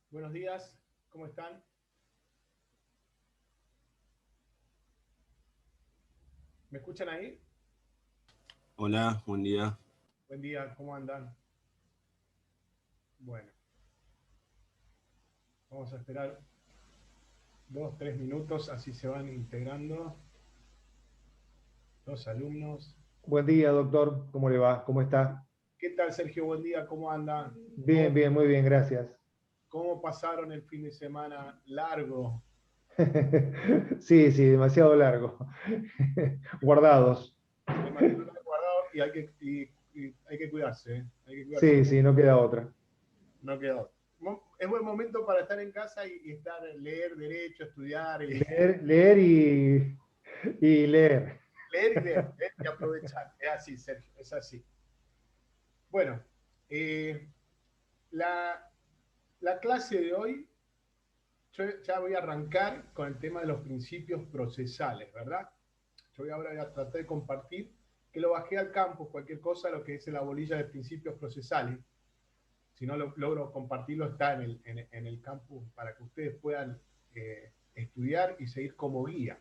Buenos días, ¿cómo están? ¿Me escuchan ahí? Hola, buen día. Buen día, ¿cómo andan? Bueno, vamos a esperar 2, 3 minutos, así se van integrando los alumnos. Buen día, doctor. ¿Cómo le va? ¿Cómo está? ¿Qué tal, Sergio? Buen día, ¿cómo andan? Bien, bien, muy bien, gracias. ¿Cómo pasaron el fin de semana largo? Sí, sí, demasiado largo. Guardados. Demasiado guardado y hay que cuidarse, ¿eh? Hay que cuidarse Sí, mucho, sí, no queda otra. no queda otro. Es buen momento para estar en casa y estar, leer derecho, estudiar y Leer y leer. leer y aprovechar. Es así, Sergio, es así. Bueno, eh, la, la clase de hoy, yo ya voy a arrancar con el tema de los principios procesales, ¿verdad? Yo voy ahora a tratar de compartir, que lo bajé al campo, cualquier cosa, lo que es la bolilla de principios procesales. Si no lo logro compartirlo, está en el campus para que ustedes puedan estudiar y seguir como guía.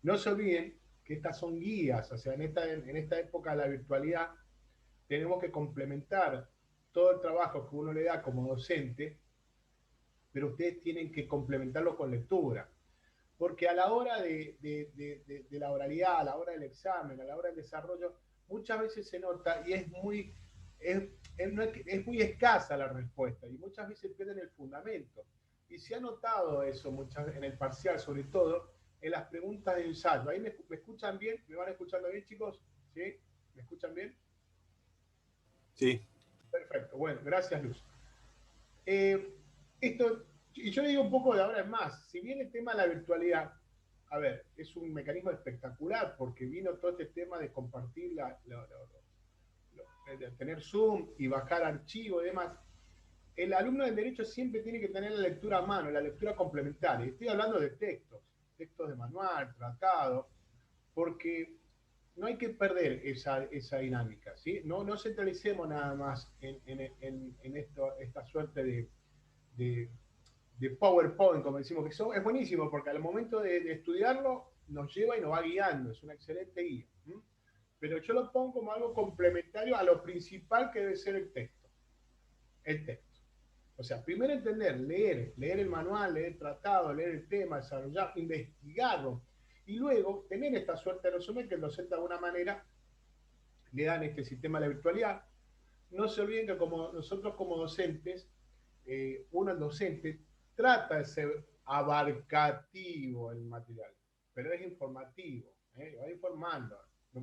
No se olviden que estas son guías, o sea, en esta época de la virtualidad tenemos que complementar todo el trabajo que uno le da como docente, pero ustedes tienen que complementarlo con lectura. Porque a la hora de la oralidad, a la hora del examen, a la hora del desarrollo, muchas veces se nota y es, es muy escasa la respuesta y muchas veces pierden el fundamento. Y se ha notado eso en el parcial, sobre todo en las preguntas de ensayo. ¿Ahí me escuchan bien? ¿Me van escuchando bien, chicos? ¿Sí? ¿Me escuchan bien? Sí, Perfecto. Bueno, gracias, Luz. Eh, esto, y yo le digo un poco de ahora en más, si bien el tema de la virtualidad, a ver, es un mecanismo espectacular porque vino todo este tema de compartir, de tener Zoom y bajar archivos y demás, el alumno del derecho siempre tiene que tener la lectura a mano, la lectura complementaria. Estoy hablando de textos, textos de manual, tratado, porque no hay que perder esa dinámica, ¿sí? No centralicemos nada más esta suerte de, de PowerPoint, como decimos, que es buenísimo porque al momento de estudiarlo nos lleva y nos va guiando, es una excelente guía. ¿M? Pero yo lo pongo como algo complementario a lo principal que debe ser el texto. El texto. O sea, primero entender, leer el manual, leer el tratado, leer el tema, desarrollar, investigarlo. Y luego tener esta suerte de resumen que el docente de alguna manera le dan este sistema de la virtualidad. No se olviden que como nosotros como docentes, uno el docente trata de ser abarcativo en el material, pero es informativo, va informando.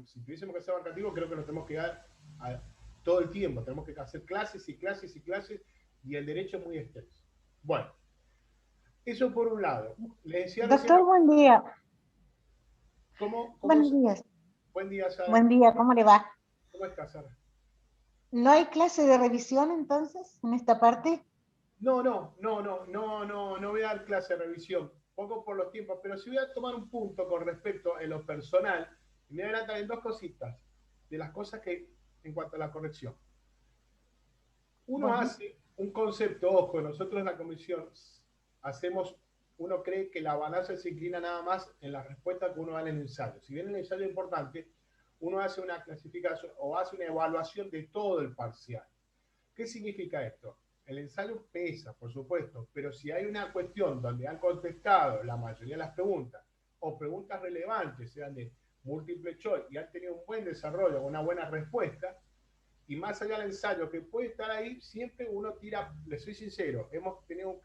Si tuviésemos que ser abarcativo, creo que nos tenemos que dar todo el tiempo, tenemos que hacer clases y clases y clases, y el derecho es muy extenso. Bueno, eso por un lado. Les decía recién, Doctor, buen día. ¿cómo Buenos se... días. Buen día, Sara. Buen día, ¿cómo le va? ¿Cómo estás, Sara? ¿No hay clase de revisión entonces en esta parte? No voy a dar clase de revisión, poco por los tiempos, pero sí voy a tomar un punto con respecto en lo personal, y me voy a adelantar en dos cositas, de las cosas que, en cuanto a la corrección. Uno Bueno, hace un concepto, ojo, nosotros en la comisión hacemos, uno cree que la balanza se inclina nada más en la respuesta que uno da en el ensayo. Si bien el ensayo es importante, uno hace una clasificación o hace una evaluación de todo el parcial. ¿Qué significa esto? El ensayo pesa, por supuesto, pero si hay una cuestión donde han contestado la mayoría de las preguntas o preguntas relevantes, sean de múltiple choice, y han tenido un buen desarrollo, una buena respuesta, y más allá del ensayo que puede estar ahí, siempre uno tira, les soy sincero, hemos tenido un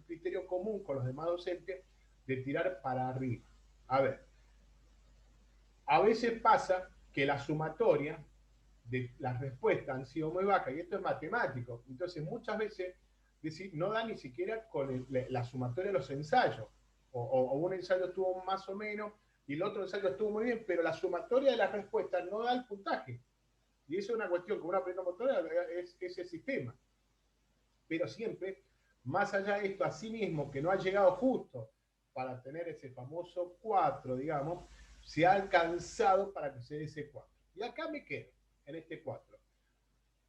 criterio común con los demás docentes de tirar para arriba. A ver, a veces pasa que la sumatoria de las respuestas han sido muy bajas, y esto es matemático. Entonces, muchas veces no da ni siquiera con la sumatoria de los ensayos. O un ensayo estuvo más o menos y el otro ensayo estuvo muy bien, pero la sumatoria de las respuestas no da el puntaje. Y eso es una cuestión que uno aprende motora, es el sistema. Pero siempre, más allá de esto, a sí mismo, que no ha llegado justo para tener ese famoso 4, digamos, se ha alcanzado para que se dé ese 4. Y acá me quedo, en este 4.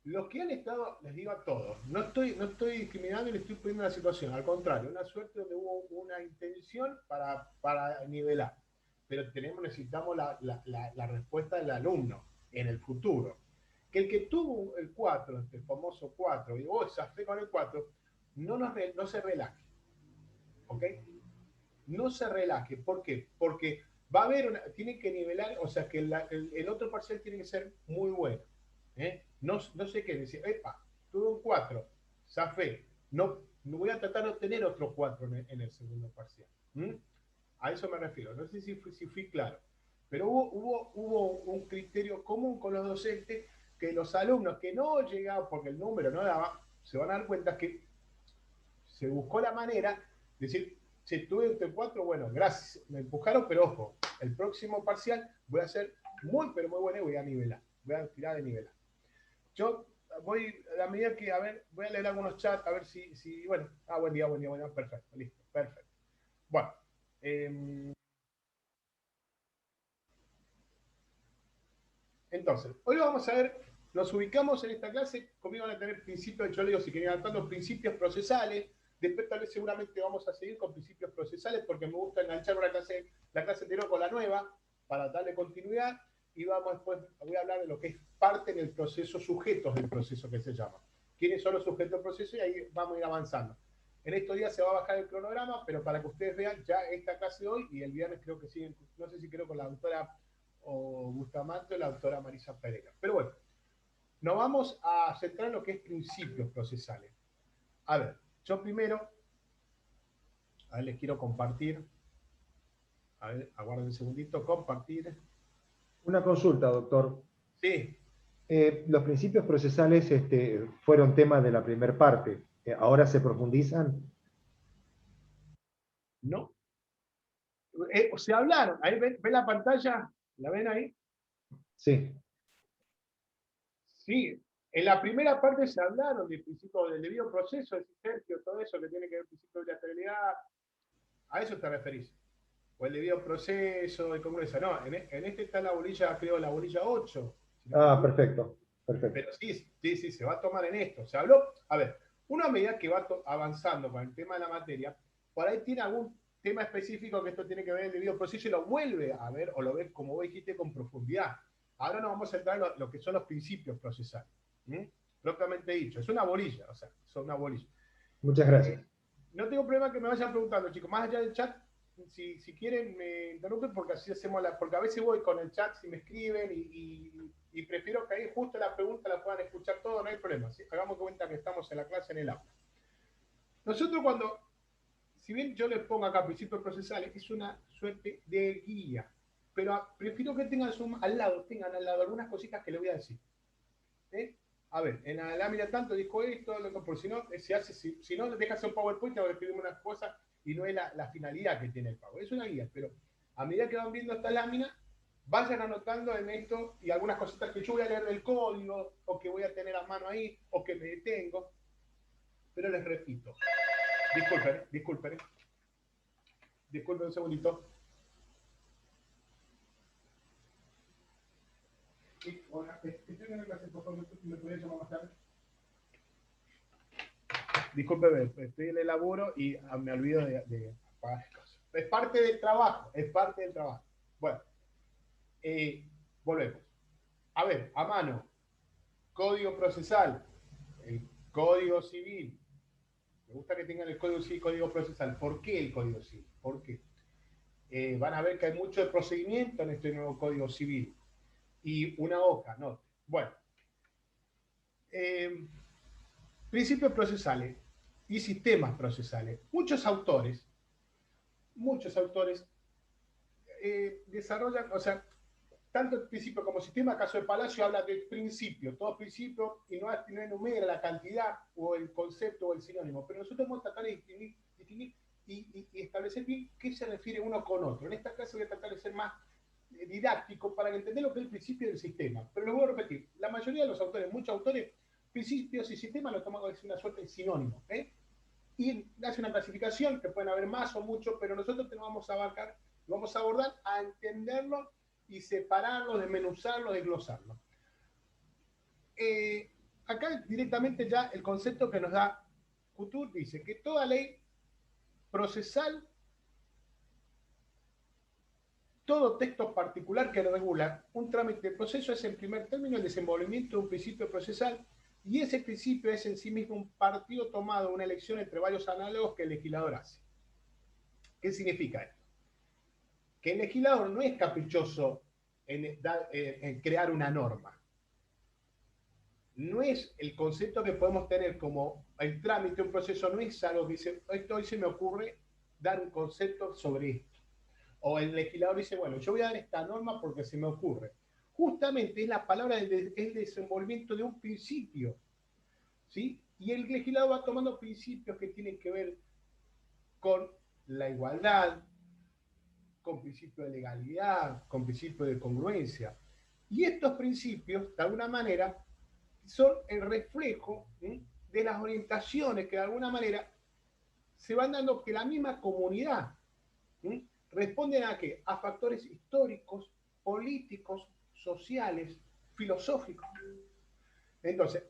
Los que han estado, les digo a todos, no estoy discriminando y le estoy poniendo la situación, al contrario, una suerte donde hubo una intención para nivelar, pero necesitamos la respuesta del alumno en el futuro. Que el que tuvo el 4, el famoso 4, y vos zafé con el 4, no se relaje, ¿ok? No se relaje, ¿por qué? Porque va a haber tiene que nivelar, o sea que el otro parcial tiene que ser muy bueno. No sé qué decir, epa, tuve un 4, zafé, no voy a tratar de obtener otro 4 en el segundo parcial. A eso me refiero, no sé si fui claro, pero hubo un criterio común con los docentes que los alumnos que no llegaban porque el número no daba, se van a dar cuenta que se buscó la manera de decir, si tuve entre 4, bueno, gracias, me empujaron, pero ojo, el próximo parcial voy a hacer muy, pero muy bueno y voy a nivelar, voy a tirar de nivelar. Yo voy, a la medida que, a ver, voy a leer algunos chats, a ver si bueno, buen día, perfecto, listo, perfecto. Bueno, entonces, hoy vamos a ver, nos ubicamos en esta clase, conmigo van a tener principios, yo le digo, si querían adaptar los principios procesales, después tal vez seguramente vamos a seguir con principios procesales porque me gusta enganchar la clase anterior con la nueva para darle continuidad y vamos después, voy a hablar de lo que es parte del proceso, sujetos del proceso que se llama. ¿Quiénes son los sujetos del proceso? Y ahí vamos a ir avanzando. En estos días se va a bajar el cronograma, pero para que ustedes vean ya esta clase de hoy y el viernes creo que siguen, no sé si creo con la doctora o Bustamante o la doctora Marisa Pereira. Pero bueno, nos vamos a centrar en lo que es principios procesales. A ver, yo primero, a ver, les quiero compartir. A ver, aguarden un segundito, compartir. Una consulta, doctor. Sí. Los principios procesales fueron tema de la primera parte. ¿Ahora se profundizan? No. Se hablaron. Ahí ven la pantalla. ¿La ven ahí? Sí. Sí. En la primera parte se hablaron del principio del debido proceso, el Sergio, todo eso que tiene que ver con el principio de bilateralidad. ¿A eso te referís? O el debido proceso de congruencia. No, en este está la bolilla, creo, la bolilla 8. Si no Perfecto, perfecto. pero sí, se va a tomar en esto. Se habló, a ver, una medida que va avanzando con el tema de la materia, por ahí tiene algún tema específico que esto tiene que ver el debido proceso y lo vuelve a ver o lo ve, como vos dijiste, con profundidad. Ahora nos vamos a entrar en lo que son los principios procesales. Propiamente dicho, es una bolilla, o sea, son una bolilla. Muchas gracias. No tengo problema que me vayan preguntando, chicos, más allá del chat, si quieren me interrumpen porque así hacemos porque a veces voy con el chat si me escriben y prefiero que ahí justo la pregunta la puedan escuchar todo, no hay problema, ¿sí? Hagamos cuenta que estamos en la clase, en el aula. Nosotros cuando, si bien yo les pongo acá principios procesales, es una suerte de guía, pero prefiero que tengan al lado algunas cositas que les voy a decir. A ver, en la lámina tanto dijo esto, por si no, se hace, si no, dejas un PowerPoint, te escribimos unas cosas y no es la finalidad que tiene el PowerPoint. Es una guía, pero a medida que van viendo esta lámina, vayan anotando en esto y algunas cositas que yo voy a leer del código o que voy a tener a mano ahí o que me detengo. Pero les repito, disculpen un segundito. Estoy en la clase, por favor, ¿me podrías llamar más tarde? Discúlpeme, estoy en el laburo y me olvido de apagar cosas. Es parte del trabajo, es parte del trabajo. Bueno, volvemos. A ver, a mano, código procesal, el código civil. Me gusta que tengan el código civil, código procesal. ¿Por qué el código civil? ¿Por qué? Van a ver que hay mucho de procedimiento en este nuevo código civil. Y una hoja, ¿no? Bueno, principios procesales y sistemas procesales. Muchos autores desarrollan, o sea, tanto el principio como sistema, caso de Palacio habla de principio, todo principio, y no enumera la cantidad o el concepto o el sinónimo, pero nosotros vamos a tratar de distinguir y establecer bien qué se refiere uno con otro. En esta clase voy a tratar de ser más didáctico para entender lo que es el principio del sistema. Pero lo voy a repetir, la mayoría de los autores, muchos autores, principios y sistemas lo toman como una suerte de sinónimo, y hace una clasificación que pueden haber más o mucho, pero nosotros te lo vamos a abarcar, lo vamos a abordar a entenderlo y separarlo, desmenuzarlo, desglosarlo. acá directamente ya el concepto que nos da Couture dice que toda ley procesal, todo texto particular que regula un trámite de proceso es en primer término el desenvolvimiento de un principio procesal, y ese principio es en sí mismo un partido tomado, una elección entre varios análogos que el legislador hace. ¿Qué significa esto? Que el legislador no es caprichoso en crear una norma. No es el concepto que podemos tener como el trámite, un proceso, no es algo que dice, hoy se me ocurre dar un concepto sobre esto. O el legislador dice, bueno, yo voy a dar esta norma porque se me ocurre. Justamente es la palabra del desenvolvimiento de un principio, ¿sí? Y el legislador va tomando principios que tienen que ver con la igualdad, con principios de legalidad, con principios de congruencia. Y estos principios, de alguna manera, son el reflejo de las orientaciones que de alguna manera se van dando, que la misma comunidad responden a qué? A factores históricos, políticos, sociales, filosóficos. Entonces,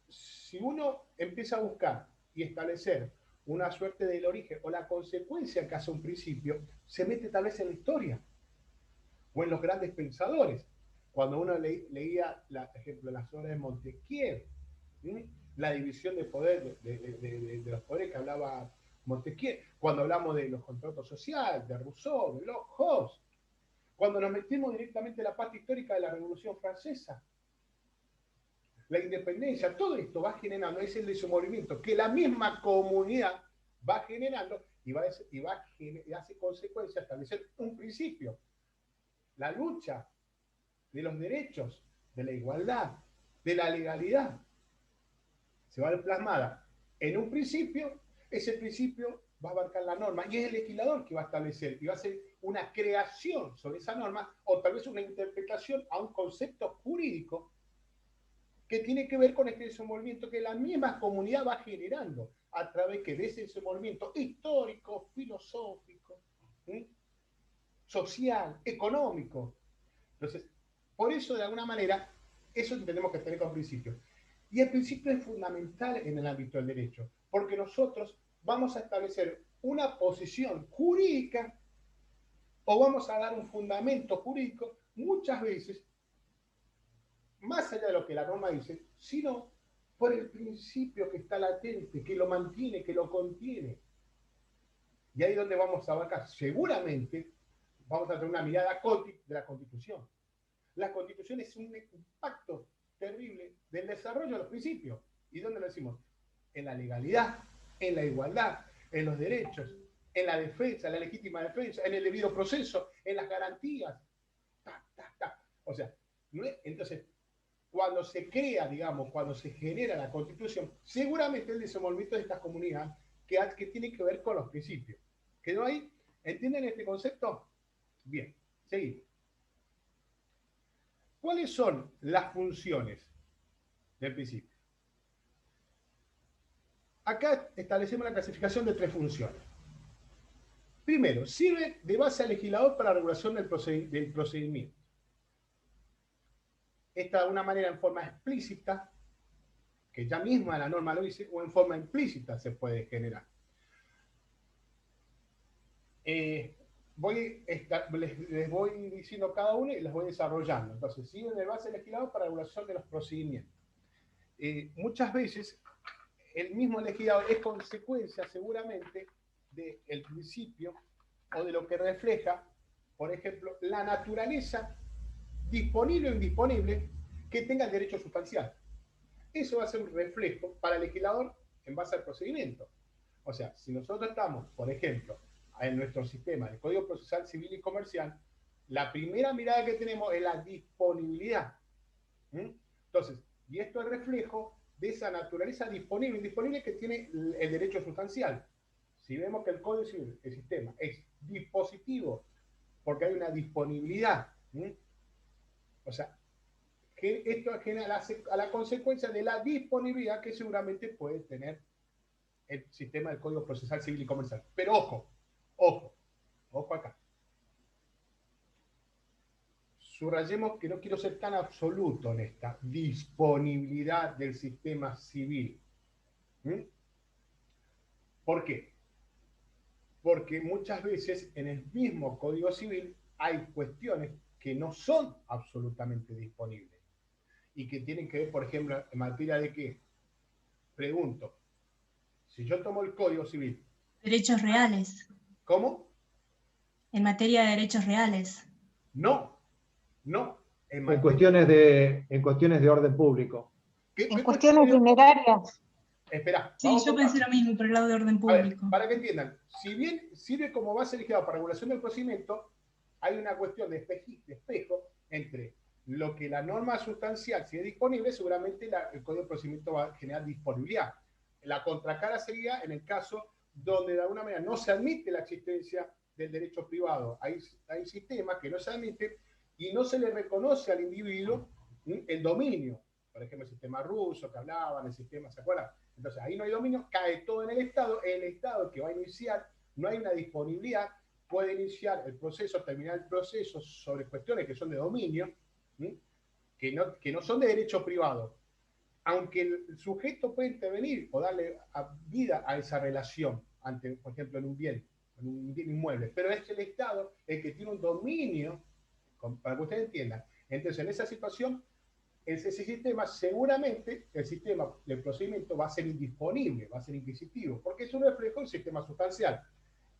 si uno empieza a buscar y establecer una suerte del origen o la consecuencia que hace un principio, se mete tal vez en la historia o en los grandes pensadores. Cuando uno leía, por ejemplo, las obras de Montesquieu, la división de poder, de los poderes que hablaba Montesquieu, cuando hablamos de los contratos sociales, de Rousseau, de Locke, Hobbes, cuando nos metimos directamente en la parte histórica de la Revolución Francesa, la independencia, todo esto va generando, es el desenvolvimiento que la misma comunidad va generando y hace consecuencia establecer un principio. La lucha de los derechos, de la igualdad, de la legalidad, se va a ver plasmada en un principio. Ese principio va a abarcar la norma y es el legislador que va a establecer y va a hacer una creación sobre esa norma o tal vez una interpretación a un concepto jurídico que tiene que ver con este desenvolvimiento que la misma comunidad va generando a través de ese desenvolvimiento histórico, filosófico, social, económico. Entonces, por eso, de alguna manera, eso tenemos que tener como principio. Y el principio es fundamental en el ámbito del derecho, porque nosotros vamos a establecer una posición jurídica o vamos a dar un fundamento jurídico muchas veces más allá de lo que la norma dice, sino por el principio que está latente, que lo mantiene, que lo contiene. Y ahí es donde vamos a abarcar. Seguramente vamos a tener una mirada de la Constitución. La Constitución es un impacto terrible del desarrollo de los principios. ¿Y dónde lo decimos? En la legalidad, en la igualdad, en los derechos, en la defensa, en la legítima defensa, en el debido proceso, en las garantías. O sea, entonces, cuando se crea, digamos, cuando se genera la Constitución, seguramente el desenvolvimiento de estas comunidades que tiene que ver con los principios. ¿Quedó ahí? ¿Entienden este concepto? Bien, seguimos. ¿Cuáles son las funciones del principio? Acá establecemos la clasificación de 3 funciones. Primero, sirve de base al legislador para la regulación del procedimiento. Esta de una manera en forma explícita, que ya misma la norma lo dice, o en forma implícita se puede generar. Les voy diciendo cada uno y las voy desarrollando. Entonces, sirve de base al legislador para la regulación de los procedimientos. Muchas veces, el mismo legislador es consecuencia seguramente del principio o de lo que refleja, por ejemplo, la naturaleza disponible o indisponible que tenga el derecho sustancial. Eso va a ser un reflejo para el legislador en base al procedimiento. O sea, si nosotros estamos, por ejemplo, en nuestro sistema de Código Procesal Civil y Comercial, la primera mirada que tenemos es la disponibilidad. Entonces, y esto es reflejo de esa naturaleza disponible e indisponible que tiene el derecho sustancial. Si vemos que el Código Civil, el sistema, es dispositivo porque hay una disponibilidad, o sea, que esto genera a la consecuencia de la disponibilidad que seguramente puede tener el sistema del Código Procesal Civil y Comercial. Pero ojo acá. subrayemos que no quiero ser tan absoluto en esta disponibilidad del sistema civil. ¿Mm? ¿Por qué? Porque muchas veces en el mismo Código Civil hay cuestiones que no son absolutamente disponibles y que tienen que ver, por ejemplo, en materia de qué. Pregunto, si yo tomo el Código Civil. Derechos reales. ¿Cómo? En materia de derechos reales. No. En cuestiones de orden público. En cuestiones dinerarias. Espera. Sí, yo pensé lo mismo por el lado de orden público. A ver, para que entiendan, si bien sirve como base legislada para regulación del procedimiento, hay una cuestión de espejo entre lo que la norma sustancial, si es disponible, seguramente el Código de Procedimiento va a generar disponibilidad. La contracara sería en el caso donde de alguna manera no se admite la existencia del derecho privado. Hay sistemas que no se admiten y no se le reconoce al individuo el dominio. Por ejemplo, el sistema ruso que hablaban, el sistema, ¿se acuerdan? Entonces, ahí no hay dominio, cae todo en el Estado que va a iniciar, no hay una disponibilidad, puede iniciar el proceso, terminar el proceso sobre cuestiones que son de dominio, que no son de derecho privado, aunque el sujeto puede intervenir o darle vida a esa relación, ante, por ejemplo, en un bien inmueble, pero es el Estado el que tiene un dominio, para que ustedes entiendan. Entonces, en esa situación, ese sistema, seguramente, el sistema del procedimiento va a ser indisponible, va a ser inquisitivo, porque es un reflejo del sistema sustancial.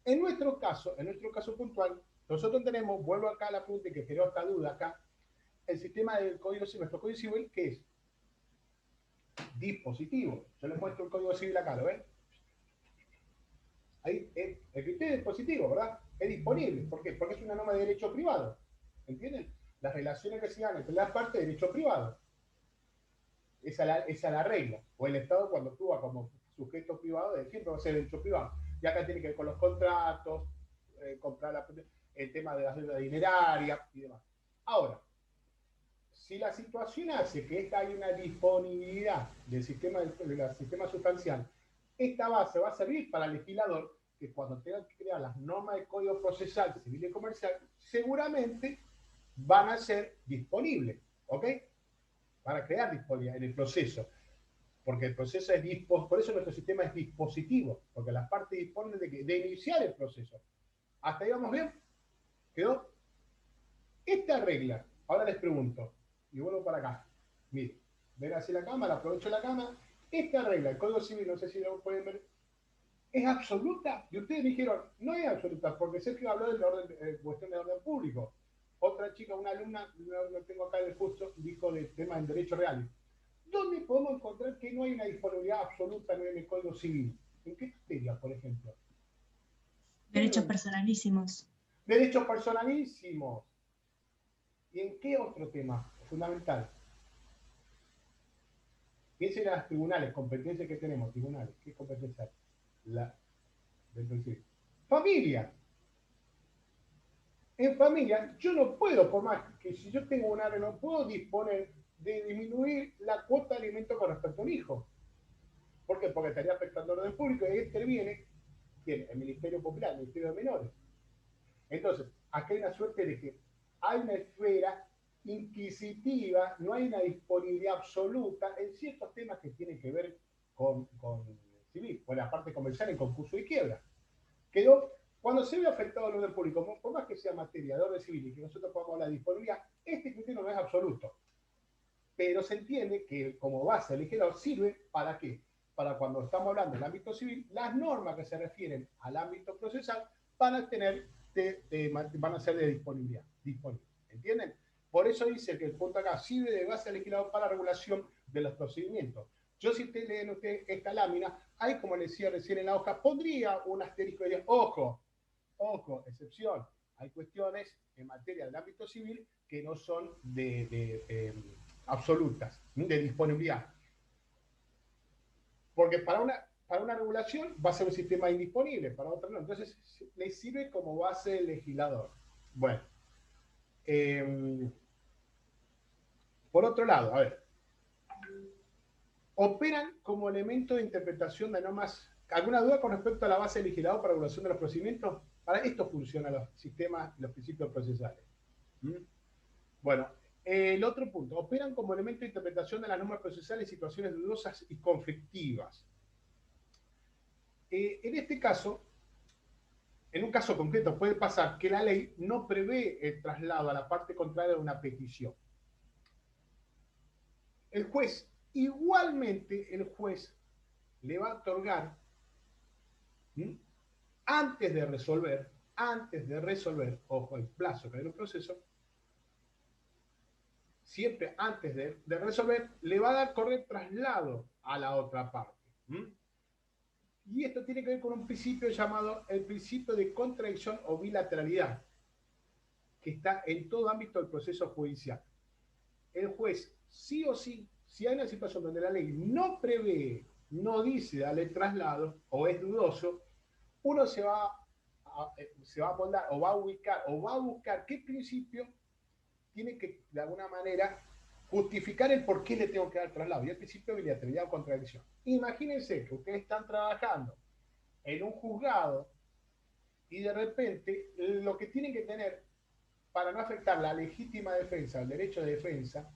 En nuestro caso puntual, nosotros tenemos, vuelvo acá a la pregunta que generó esta duda acá, el sistema del Código Civil, nuestro Código Civil, que es dispositivo. Yo les muestro el Código Civil acá, ¿lo ven? Ahí, el criterio es dispositivo, ¿verdad? Es disponible. ¿Por qué? Porque es una norma de derecho privado. ¿Entienden? Las relaciones que se dan entre las partes de derecho privado. Esa es la regla. O el Estado cuando actúa como sujeto privado, siempre va a ser derecho privado. Y acá tiene que ver con los contratos, el tema de las deudas dinerarias y demás. Ahora, si la situación hace que hay una disponibilidad del sistema sustancial, esta base va a servir para el legislador que cuando tenga que crear las normas de código procesal, civil y comercial, seguramente van a ser disponibles, ¿ok? Van a crear disponibilidad en el proceso, porque el proceso es por eso nuestro sistema es dispositivo, porque las partes disponen de iniciar el proceso. ¿Hasta ahí vamos bien? ¿Quedó? Esta regla, ahora les pregunto, y vuelvo para acá. Miren, ven así la cámara, aprovecho la cámara. Esta regla, el Código Civil, no sé si lo pueden ver, ¿es absoluta? Y ustedes me dijeron, no es absoluta, porque Sergio habló de cuestión de orden público. Otra chica, una alumna, no tengo acá el justo, dijo de temas en derecho real. ¿Dónde podemos encontrar que no hay una disponibilidad absoluta en el Código Civil? ¿En qué materia, por ejemplo? Derechos personalísimos. Derechos personalísimos. ¿Y en qué otro tema fundamental? Piensen en las tribunales, competencias que tenemos, tribunales. ¿Qué competencia hay? Familia. En familia, yo no puedo, por más que si yo tengo un área, no puedo disponer de disminuir la cuota de alimento con respecto a un hijo. ¿Por qué? Porque estaría afectando al orden público y ahí interviene ¿quién? El Ministerio Popular, el Ministerio de Menores. Entonces, aquí hay una suerte de que hay una esfera inquisitiva, no hay una disponibilidad absoluta en ciertos temas que tienen que ver con civil, con la parte comercial en concurso y quiebra. Quedó, cuando se ve afectado el orden público, por más que sea materia de orden civil y que nosotros podamos hablar de disponibilidad, este criterio no es absoluto. Pero se entiende que como base el legislador sirve para qué? Para cuando estamos hablando del ámbito civil, las normas que se refieren al ámbito procesal van a tener van a ser de disponibilidad. ¿Entienden? Por eso dice que el punto acá sirve de base al legislador para la regulación de los procedimientos. Yo si ustedes leen esta lámina, hay como les decía recién en la hoja, pondría un asterisco y diría, ojo, excepción. Hay cuestiones en materia del ámbito civil que no son absolutas, de disponibilidad. Porque para una regulación va a ser un sistema indisponible, para otra no. Entonces, le sirve como base el legislador. Bueno. Por otro lado, a ver. Operan como elemento de interpretación de normas. ¿Alguna duda con respecto a la base del legislador para regulación de los procedimientos? Para esto funcionan los sistemas y los principios procesales. Bueno, el otro punto, operan como elemento de interpretación de las normas procesales en situaciones dudosas y conflictivas. En este caso, en un caso concreto, puede pasar que la ley no prevé el traslado a la parte contraria de una petición. El juez, igualmente, el juez le va a otorgar, ¿sí?, antes de resolver, ojo, el plazo que hay en un proceso, siempre antes de resolver, le va a dar correcto traslado a la otra parte. Y esto tiene que ver con un principio llamado el principio de contradicción o bilateralidad, que está en todo ámbito del proceso judicial. El juez, sí o sí, si hay una situación donde la ley no prevé, no dice darle traslado, o es dudoso, uno se va a poner, o va a ubicar, o va a buscar qué principio tiene que, de alguna manera, justificar el por qué le tengo que dar traslado. Y el principio de bilateralidad o contradicción. Imagínense que ustedes están trabajando en un juzgado y de repente lo que tienen que tener para no afectar la legítima defensa, el derecho de defensa,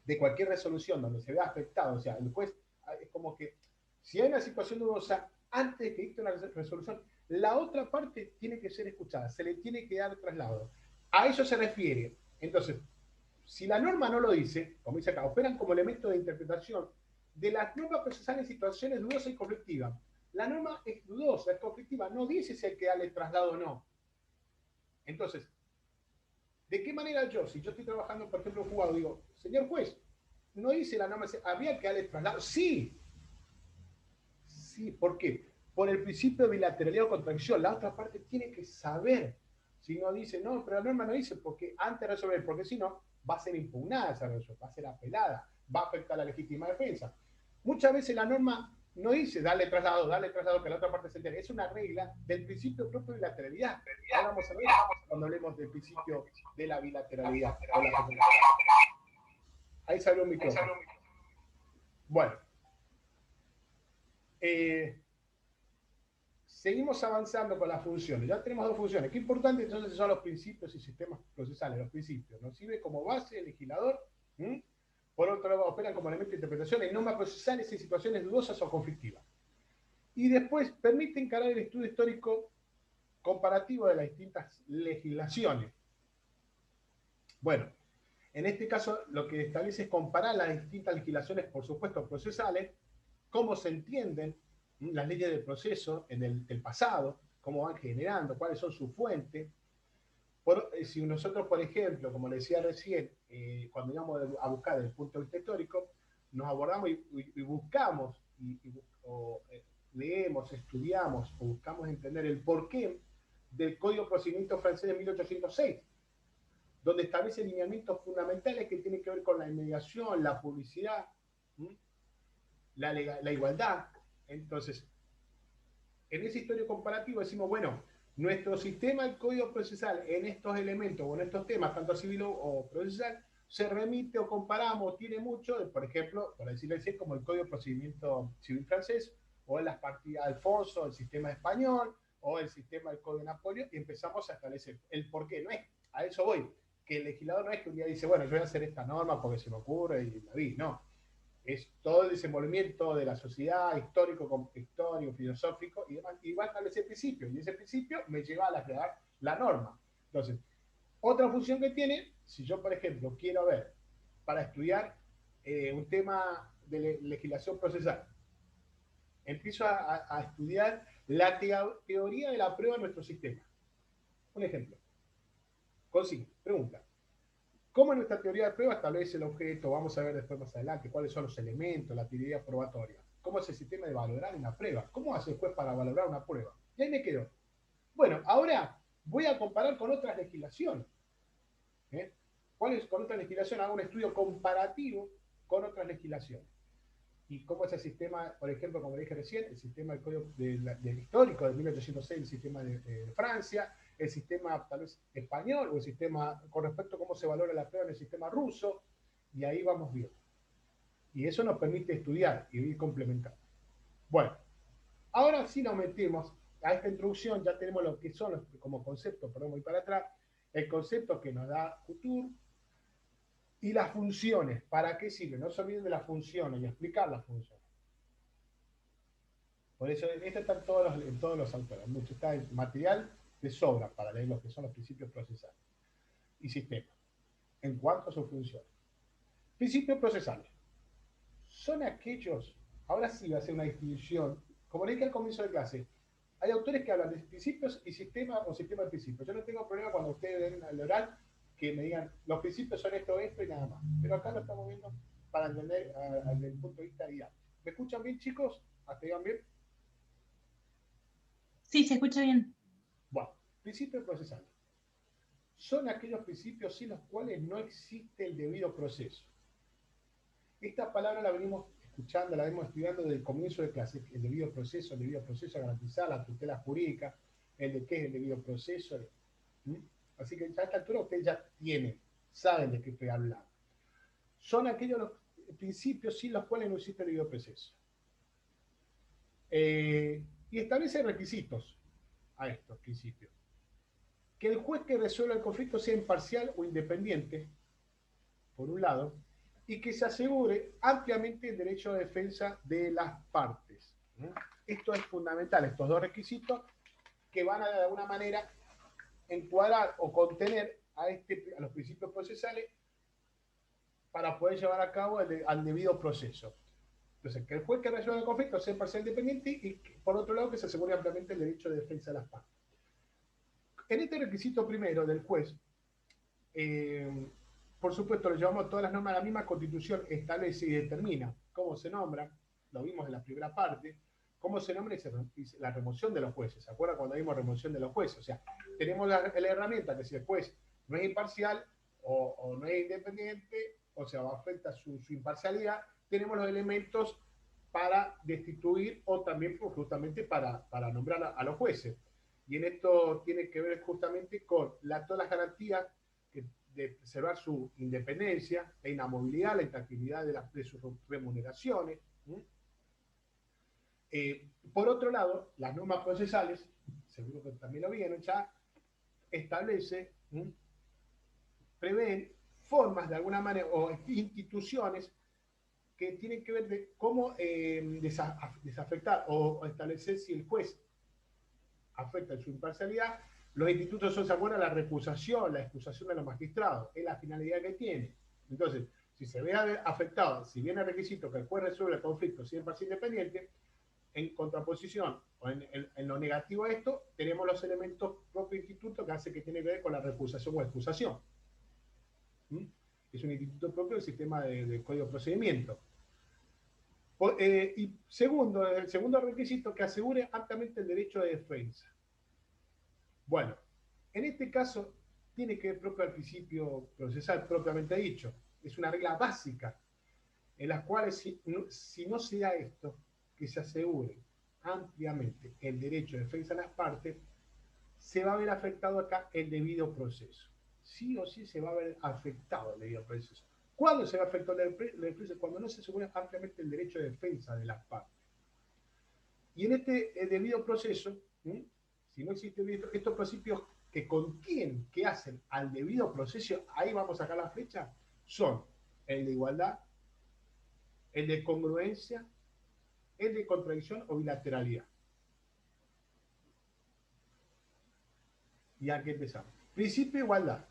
de cualquier resolución donde se vea afectado, o sea, el juez es como que si hay una situación dudosa, antes de que dicte una resolución, la otra parte tiene que ser escuchada, se le tiene que dar traslado. A eso se refiere. Entonces, si la norma no lo dice, como dice acá, operan como elemento de interpretación de las normas procesales en situaciones dudosas y conflictivas. La norma es dudosa, es conflictiva, no dice si hay que darle traslado o no. Entonces, ¿de qué manera yo, si yo estoy trabajando, por ejemplo, en un juzgado, digo, señor juez, no dice la norma, ¿habría que darle traslado? Sí. Sí, ¿por qué? Por el principio de bilateralidad o contradicción. La otra parte tiene que saber. Si no dice, no, pero la norma no dice, porque antes de resolver, porque si no, va a ser impugnada esa resolución, va a ser apelada, va a afectar la legítima defensa. Muchas veces la norma no dice, dale traslado, que la otra parte se entere. Es una regla del principio propio de bilateralidad. Ahora vamos a ver cuando hablemos del principio de la bilateralidad. Ahí salió un micrófono. Bueno. Seguimos avanzando con las funciones. Ya tenemos dos funciones. Qué importante entonces son los principios y sistemas procesales. Los principios nos sirve como base el legislador. Por otro lado, operan como elemento de interpretación en normas procesales en situaciones dudosas o conflictivas. Y después permite encarar el estudio histórico comparativo de las distintas legislaciones. Bueno, en este caso lo que establece es comparar las distintas legislaciones, por supuesto, procesales, cómo se entienden las leyes del proceso en el pasado, cómo van generando, cuáles son sus fuentes. Si nosotros, por ejemplo, como le decía recién, cuando íbamos a buscar desde el punto de vista histórico, nos abordamos y buscamos, leemos, estudiamos o buscamos entender el porqué del Código de Procedimiento francés de 1806, donde establece lineamientos fundamentales que tienen que ver con la inmediación, la publicidad, la igualdad. Entonces, en ese historia comparativo decimos, bueno, nuestro sistema del código procesal en estos elementos o en estos temas, tanto civil o procesal, se remite o comparamos, tiene mucho, por ejemplo, para decirlo así, como el Código de Procedimiento Civil francés, o en las partidas de Alfonso, el sistema español, o el sistema del Código de Napoleón, y empezamos a establecer el por qué. No es, a eso voy, que el legislador no es que un día dice, bueno, yo voy a hacer esta norma porque se me ocurre y la vi, no. Es todo el desenvolvimiento de la sociedad, histórico, filosófico, y demás, y va a establecer principios, y ese principio me lleva a crear la norma. Entonces, otra función que tiene, si yo, por ejemplo, quiero ver, para estudiar un tema de legislación procesal, empiezo a estudiar la teoría de la prueba en nuestro sistema. Un ejemplo. Consigo, pregunta. ¿Cómo nuestra teoría de prueba establece el objeto? Vamos a ver después más adelante cuáles son los elementos, la teoría probatoria. ¿Cómo es el sistema de valorar una prueba? ¿Cómo hace el juez para valorar una prueba? Y ahí me quedo. Bueno, ahora voy a comparar con otras legislaciones. ¿Cuáles con otras legislaciones? Hago un estudio comparativo con otras legislaciones. Y cómo es el sistema, por ejemplo, como dije recién, el sistema del código del histórico de 1806, el sistema de Francia, el sistema tal vez español, o el sistema con respecto a cómo se valora la prueba en el sistema ruso, y ahí vamos viendo. Y eso nos permite estudiar y ir complementando. Bueno, ahora sí nos metemos a esta introducción, ya tenemos lo que son como conceptos, perdón, voy para atrás, el concepto que nos da Couture y las funciones. ¿Para qué sirven? No se olviden de las funciones y explicar las funciones. Por eso, esto está en todos los autores. Mucho está el material de sobra para leer lo que son los principios procesales y sistemas en cuanto a sus funciones. Principios procesales son aquellos, ahora sí va a ser una distinción, como le dije al comienzo de clase, hay autores que hablan de principios y sistemas o sistema de principios. Yo no tengo problema cuando ustedes ven al oral que me digan los principios son esto y nada más. Pero acá lo estamos viendo para entender desde el punto de vista didáctico. ¿Me escuchan bien, chicos? ¿Hasta ahí van bien? Sí, se escucha bien. Bueno, principios procesales. Son aquellos principios sin los cuales no existe el debido proceso. Esta palabra la venimos escuchando, la venimos estudiando desde el comienzo de clase. El debido proceso garantizar la tutela jurídica, el de qué es el debido proceso. Así que a esta altura ustedes ya saben de qué estoy hablando. Son aquellos los principios sin los cuales no existe el debido proceso. Y establece requisitos a estos principios. Que el juez que resuelva el conflicto sea imparcial o independiente, por un lado, y que se asegure ampliamente el derecho de defensa de las partes. Esto es fundamental, estos dos requisitos que van a de alguna manera encuadrar o contener a los principios procesales para poder llevar a cabo al debido proceso. Entonces, que el juez que resuelva el conflicto sea imparcial e independiente y, por otro lado, que se asegure ampliamente el derecho de defensa de las partes. En este requisito primero del juez, por supuesto, le llevamos todas las normas a la misma Constitución, establece y determina cómo se nombra, lo vimos en la primera parte, cómo se nombra y la remoción de los jueces. ¿Se acuerdan cuando vimos remoción de los jueces? O sea, tenemos la herramienta que si el juez no es imparcial o no es independiente, o sea, afecta su imparcialidad, tenemos los elementos para destituir o también justamente para nombrar a los jueces. Y en esto tiene que ver justamente con todas las garantías de preservar su independencia, la inamovilidad, la intactibilidad de sus remuneraciones. Por otro lado, las normas procesales, seguro que también lo vieron ya, establece, prevén formas de alguna manera o instituciones que tienen que ver de cómo desafectar o establecer si el juez afecta en su imparcialidad. Los institutos son, ¿se acuerdan? La recusación, la excusación de los magistrados, es la finalidad que tiene. Entonces, si se ve afectado, si viene el requisito que el juez resuelva el conflicto siempre así independiente, en contraposición o en lo negativo a esto, tenemos los elementos propios instituto que hace que tiene que ver con la recusación o excusación. Es un instituto propio del sistema de código de procedimiento. Y el segundo requisito, que asegure ampliamente el derecho de defensa. Bueno, en este caso tiene que ver propio al principio procesal propiamente dicho. Es una regla básica en las cuales si no se da esto, que se asegure ampliamente el derecho de defensa de las partes, se va a ver afectado acá el debido proceso. Sí o sí se va a ver afectado el debido proceso. ¿Cuándo se va a afectar el proceso? Cuando no se asegura ampliamente el derecho de defensa de las partes. Y en este debido proceso, si no existe estos principios que contienen, que hacen al debido proceso, ahí vamos a sacar la flecha, son el de igualdad, el de congruencia, el de contradicción o bilateralidad. Y aquí empezamos. Principio de igualdad.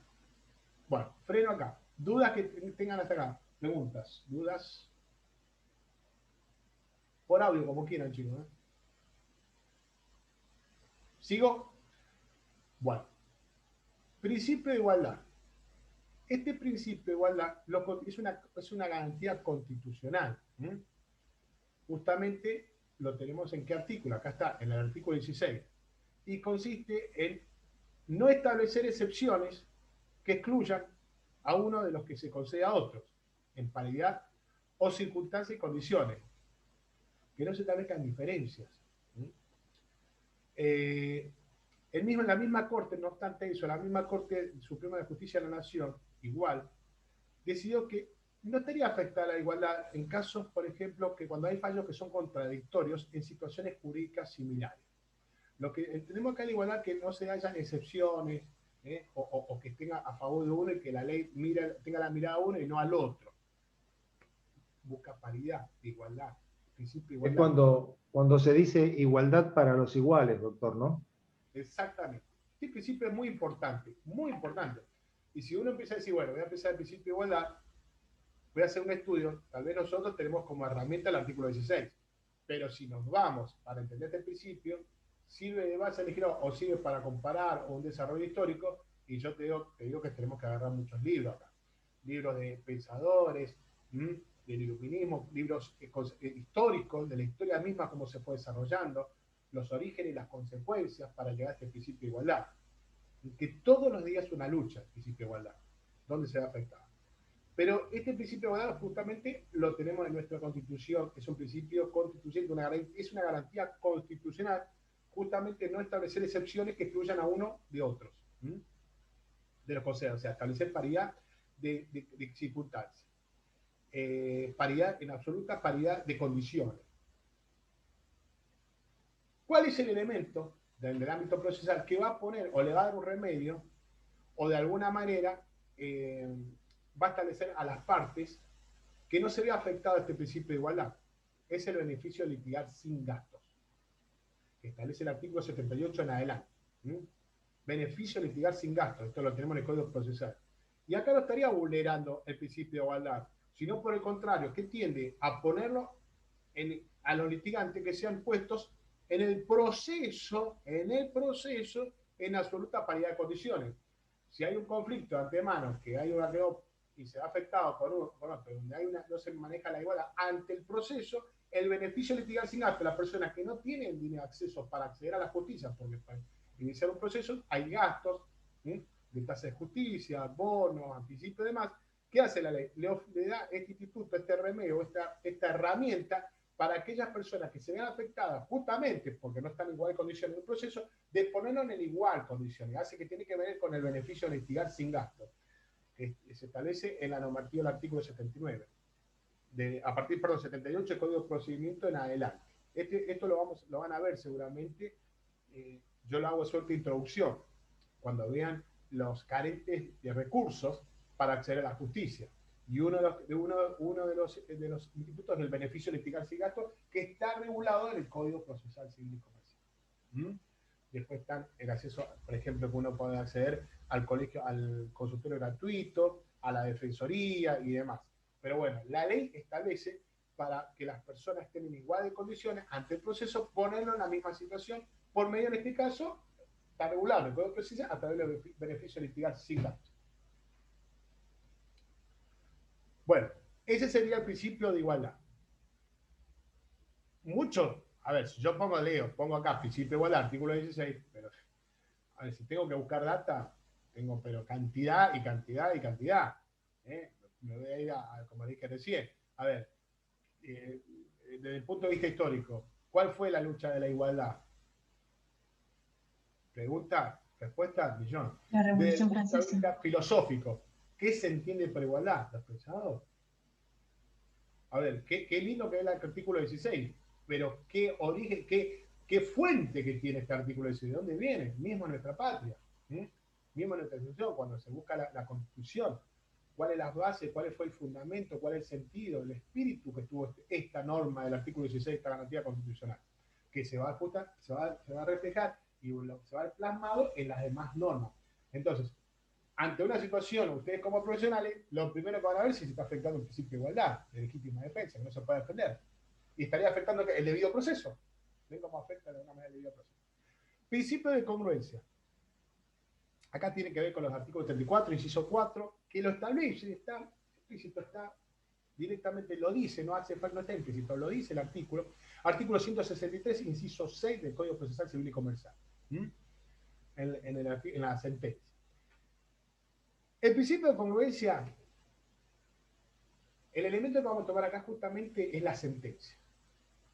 Bueno, freno acá. ¿Dudas que tengan hasta acá? Preguntas, dudas. Por audio, como quieran, chicos. ¿Sigo? Bueno. Principio de igualdad. Este principio de igualdad es una garantía constitucional. Justamente lo tenemos en qué artículo. Acá está, en el artículo 16. Y consiste en no establecer excepciones que excluyan a uno de los que se concede a otros, en paridad o circunstancias y condiciones. Que no se establezcan diferencias. La misma Corte, no obstante eso, la misma Corte Suprema de Justicia de la Nación, igual, decidió que no estaría afectada la igualdad en casos, por ejemplo, que cuando hay fallos que son contradictorios en situaciones jurídicas similares. Lo que entendemos acá en igualdad que no se hayan excepciones, o que tenga a favor de uno y que la ley tenga la mirada a uno y no al otro. Busca paridad, igualdad, principio de Es igualdad. cuando se dice igualdad para los iguales, doctor, ¿no? Exactamente. Este principio es muy importante, muy importante. Y si uno empieza a decir, bueno, voy a empezar el principio de igualdad, voy a hacer un estudio, tal vez nosotros tenemos como herramienta el artículo 16, pero si nos vamos para entender este principio, sirve de base elegida o sirve para comparar o un desarrollo histórico, y yo te digo que tenemos que agarrar muchos libros acá. Libros de pensadores, del iluminismo, libros históricos, de la historia misma, cómo se fue desarrollando, los orígenes y las consecuencias para llegar a este principio de igualdad. Que todos los días es una lucha, el principio de igualdad. ¿Dónde se ve afectado? Pero este principio de igualdad justamente lo tenemos en nuestra Constitución, es un principio constitucional, es una garantía constitucional, justamente no establecer excepciones que excluyan a uno de otros, de los consejos, o sea, establecer paridad de circunstancias, paridad en absoluta, paridad de condiciones. ¿Cuál es el elemento del ámbito procesal que va a poner o le va a dar un remedio o de alguna manera va a establecer a las partes que no se vea afectado este principio de igualdad? Es el beneficio de litigar sin gastos, que establece el artículo 78 en adelante. Beneficio de litigar sin gastos, esto lo tenemos en el Código Procesal. Y acá no estaría vulnerando el principio de igualdad, sino por el contrario, que tiende a ponerlo a los litigantes que sean puestos en el proceso, en absoluta paridad de condiciones. Si hay un conflicto de antemano, que hay una y se va afectado por otro, donde no se maneja la igualdad ante el proceso, el beneficio de litigar sin gasto, las personas que no tienen dinero acceso para acceder a la justicia, porque para iniciar un proceso hay gastos de tasa de justicia, bonos, anticipo y demás. ¿Qué hace la ley? Le da este instituto, este remedio, esta herramienta para aquellas personas que se ven afectadas justamente porque no están en igual condición en el proceso, de ponerlo en igual condiciones. Hace que tiene que ver con el beneficio de litigar sin gasto, que se establece en la normativa del artículo 79. A partir, perdón, 78, el Código de Procedimiento en adelante. Esto lo van a ver seguramente. Yo lo hago de suerte introducción, cuando vean los carentes de recursos para acceder a la justicia. Y uno de los institutos del beneficio de litigar sin gasto, que está regulado en el Código Procesal Civil y Comercial. Después están el acceso, por ejemplo, que uno puede acceder al colegio, al consultorio gratuito, a la defensoría y demás. Pero bueno, la ley establece para que las personas estén en igual de condiciones ante el proceso, ponerlo en la misma situación, por medio, en este caso, está regulado el Código Procesal a través del beneficio de litigar sin gasto. Bueno, ese sería el principio de igualdad. Mucho, a ver, si yo pongo acá principio de igualdad, artículo 16, pero a ver, si tengo que buscar data, tengo pero cantidad y cantidad y cantidad. Me voy a ir como dije recién, a ver, desde el punto de vista histórico, ¿cuál fue la lucha de la igualdad? Pregunta, respuesta, millón. La Revolución Desde el punto de Francesa. vista filosófico, ¿qué se entiende por igualdad? ¿Los pensadores? A ver, qué lindo que es el artículo 16, pero qué origen, qué fuente que tiene este artículo 16, ¿de dónde viene? Mismo en nuestra patria, mismo en nuestra institución, cuando se busca la Constitución, cuáles las bases, cuál fue el fundamento, cuál es el sentido, el espíritu que tuvo esta norma del artículo 16, esta garantía constitucional, que se va a reflejar y se va a ver plasmado en las demás normas. Entonces, ante una situación, ustedes como profesionales, lo primero que van a ver es si se está afectando el principio de igualdad, de legítima defensa, que no se puede defender. Y estaría afectando el debido proceso. ¿Ven cómo afecta de alguna manera el debido proceso? Principio de congruencia. Acá tiene que ver con los artículos 34, inciso 4, que lo establece, está explícito, está directamente, lo dice, no hace falta, no está implícito, lo dice el artículo. Artículo 163, inciso 6 del Código Procesal Civil y Comercial. En la sentencia. El principio de congruencia, el elemento que vamos a tomar acá justamente es la sentencia,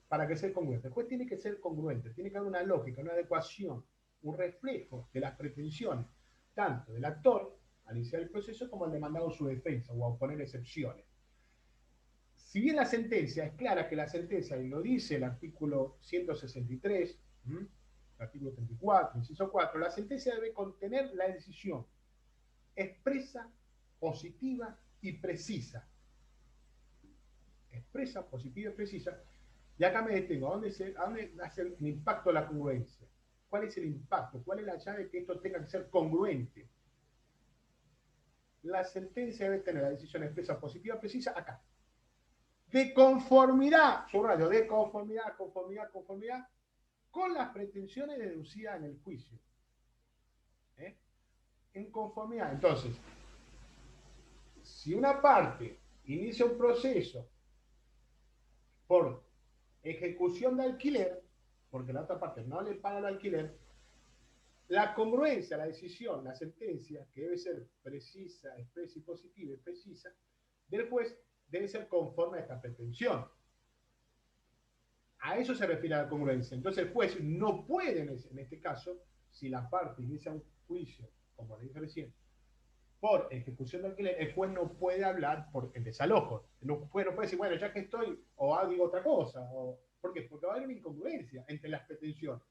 para que sea congruente. El juez tiene que ser congruente, tiene que haber una lógica, una adecuación, un reflejo de las pretensiones, tanto del actor al iniciar el proceso como al demandado en su defensa o a oponer excepciones. Si bien la sentencia es clara, que la sentencia, y lo dice el artículo 163, el artículo 34, inciso 4, la sentencia debe contener la decisión expresa, positiva y precisa. Expresa, positiva y precisa. Y acá me detengo. ¿A dónde hace el impacto de la congruencia? ¿Cuál es el impacto? ¿Cuál es la llave que esto tenga que ser congruente? La sentencia debe tener la decisión expresa, positiva, precisa, acá. De conformidad, subrayo, de conformidad con las pretensiones deducidas en el juicio. En conformidad. Entonces, si una parte inicia un proceso por ejecución de alquiler, porque la otra parte no le paga el alquiler, la congruencia, la decisión, la sentencia, que debe ser precisa, expresa y positiva y precisa, del juez debe ser conforme a esta pretensión. A eso se refiere la congruencia. Entonces el juez no puede, en este caso, si la parte inicia un juicio, como le dije recién, por ejecución de alquiler, el juez no puede hablar por el desalojo. No puede decir, bueno, ya que estoy, o digo otra cosa. ¿Por qué? Porque va a haber una incongruencia entre las pretensiones.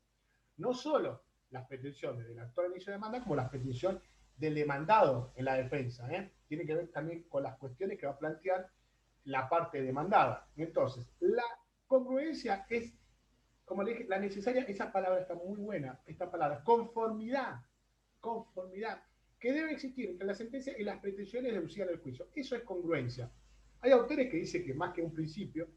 No solo las pretensiones del actor de inicio de demanda, como las pretensiones del demandado en la defensa. Tiene que ver también con las cuestiones que va a plantear la parte demandada. Entonces, la congruencia es, como le dije, la necesaria, esa palabra está muy buena, esta palabra, conformidad, que debe existir entre la sentencia y las pretensiones deducidas del juicio. Eso es congruencia. Hay autores que dicen que más que un principio,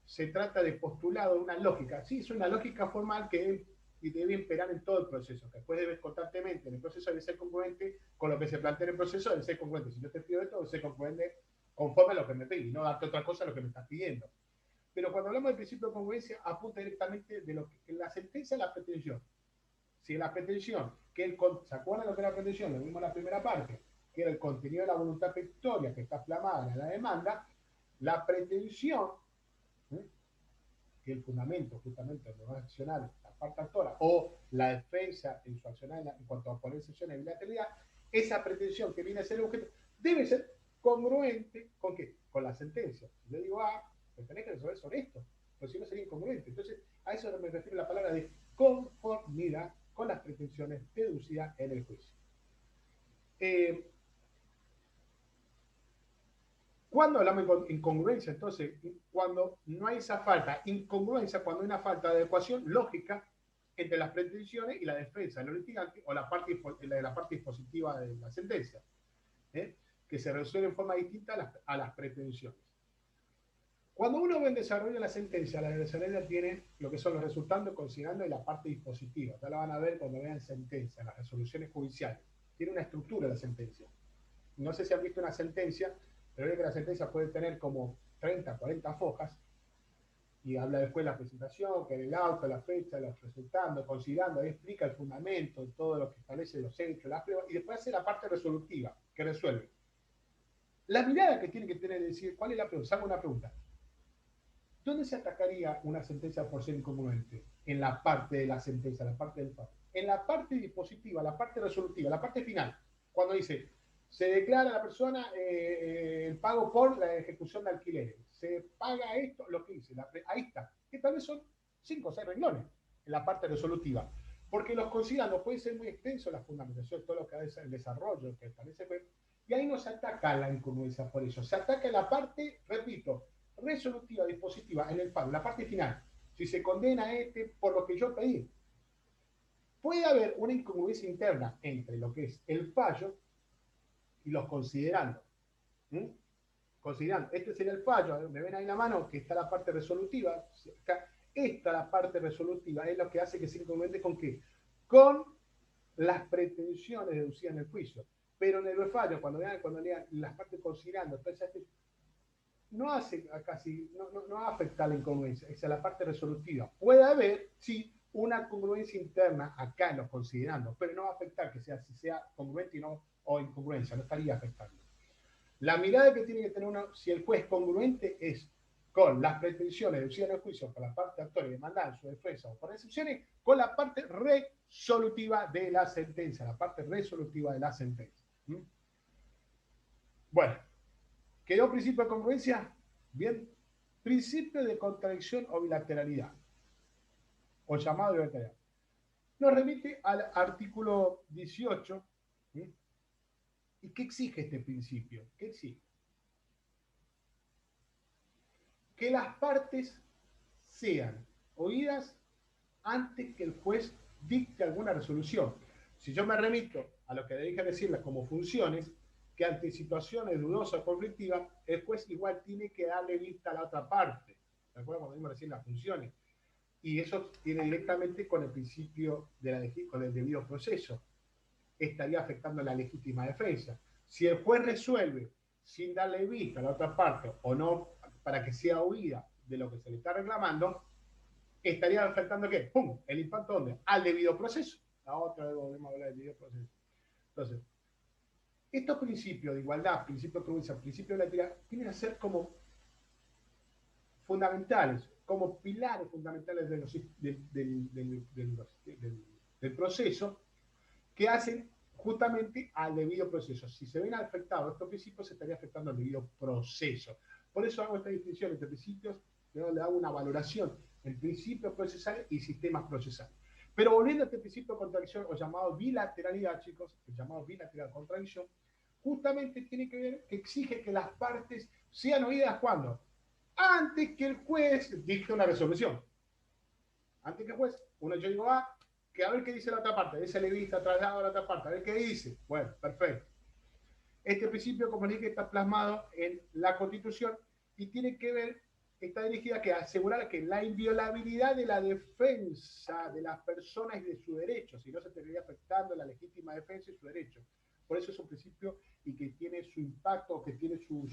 se trata de postulado de una lógica. Sí, es una lógica formal que debe imperar en todo el proceso, que después debes constantemente, en el proceso debe ser congruente con lo que se plantea en el proceso, debe ser congruente. Si yo te pido esto, debe ser congruente conforme a lo que me pedí, no darte otra cosa a lo que me estás pidiendo. Pero cuando hablamos del principio de congruencia, apunta directamente de lo que en la sentencia la pretensión. Si la pretensión, ¿se acuerdan lo que era la pretensión? Lo vimos en la primera parte, que era el contenido de la voluntad petitoria que está plasmada en la demanda, la pretensión, que el fundamento justamente de los accionarios, la parte actora, o la defensa en su accionar en cuanto a poner sesión de bilateralidad, esa pretensión que viene a ser el objeto, debe ser congruente ¿con qué? Con la sentencia. Si yo digo A, pues tenés que resolver sobre esto, porque si no sería incongruente. Entonces, a eso me refiero la palabra de conformidad con las pretensiones deducidas en el juicio. Cuando hablamos de incongruencia, entonces, cuando no hay esa falta, incongruencia, cuando hay una falta de adecuación lógica entre las pretensiones y la defensa, el litigante, o la parte dispositiva de la sentencia, que se resuelve en forma distinta a las pretensiones. Cuando uno ve en desarrollo la sentencia tiene lo que son los resultandos considerando la parte dispositiva. Ya la van a ver cuando vean sentencia, las resoluciones judiciales. Tiene una estructura la sentencia. No sé si han visto una sentencia, pero veo que la sentencia puede tener como 30, 40 hojas y habla después de la presentación, que en el auto, la fecha, los resultandos, considerando, ahí explica el fundamento, todo lo que establece los hechos, las pruebas, y después hace la parte resolutiva, que resuelve. La mirada que tiene que tener es decir, ¿cuál es la pregunta? Hago una pregunta. ¿Dónde se atacaría una sentencia por ser incongruente? En la parte de la sentencia, la parte del fallo. En la parte dispositiva, la parte resolutiva, la parte final. Cuando dice, se declara a la persona el pago por la ejecución de alquileres. Se paga esto, lo que dice. Ahí está. Que tal vez son 5 o 6 renglones en la parte resolutiva. Porque los considerando puede ser muy extenso la fundamentación, todo lo que es el desarrollo, que parece que... Y ahí no se ataca la incongruencia por eso. Se ataca la parte, repito, resolutiva, dispositiva, en el fallo, la parte final. Si se condena a por lo que yo pedí. Puede haber una incongruencia interna entre lo que es el fallo y los considerandos. Considerando, este sería el fallo, me ven ahí en la mano que está la parte resolutiva. Esta, la parte resolutiva, es lo que hace que sea incongruente con qué? Con las pretensiones deducidas en el juicio. Pero en el fallo, cuando lean las partes considerando, entonces no hace casi, no afecta a la incongruencia, esa es la parte resolutiva. Puede haber, sí, una congruencia interna acá en los considerando, pero no va a afectar que si sea congruente y no, o incongruencia, no estaría afectando. La mirada que tiene que tener uno, si el juez congruente, es con las pretensiones deducidas en el juicio por la parte actora y demandada en su defensa o por excepciones, con la parte resolutiva de la sentencia, la parte resolutiva de la sentencia. Bueno, ¿quedó principio de congruencia? Bien. Principio de contradicción o bilateralidad. O llamado bilateralidad. nos remite al artículo 18. ¿Sí? ¿Y qué exige este principio? ¿Qué exige? Que las partes sean oídas antes que el juez dicte alguna resolución. Si yo me remito a lo que dije decirles como funciones, que ante situaciones dudosas o conflictivas, el juez igual tiene que darle vista a la otra parte. ¿De acuerdo? Cuando vimos recién las funciones. Y eso tiene directamente con el principio con el debido proceso. Estaría afectando la legítima defensa. Si el juez resuelve sin darle vista a la otra parte o no para que sea oída de lo que se le está reclamando, estaría afectando ¿qué? ¡Pum! El impacto ¿dónde? Al debido proceso. La otra vez volvemos a hablar del debido proceso. Entonces, estos principios de igualdad, principios de prudencia, principios de la equidad, tienen que ser como fundamentales, como pilares fundamentales del proceso que hacen justamente al debido proceso. Si se ven afectados estos principios, se estaría afectando al debido proceso. Por eso hago esta distinción entre principios, le hago una valoración en principios procesales y sistemas procesales. Pero volviendo a este principio de contradicción, o llamado bilateralidad, chicos, el llamado bilateral contradicción, justamente tiene que ver que exige que las partes sean oídas ¿cuándo? Antes que el juez dicte una resolución. Antes que el juez, yo digo que a ver qué dice la otra parte, ese le vista traslado a la otra parte, a ver qué dice. Bueno, perfecto. Este principio, como les dije, está plasmado en la Constitución y tiene que ver, está dirigida a asegurar que la inviolabilidad de la defensa de las personas y de sus derechos, si no se estaría afectando la legítima defensa y sus derechos. Por eso es un principio y que tiene su impacto, que tiene su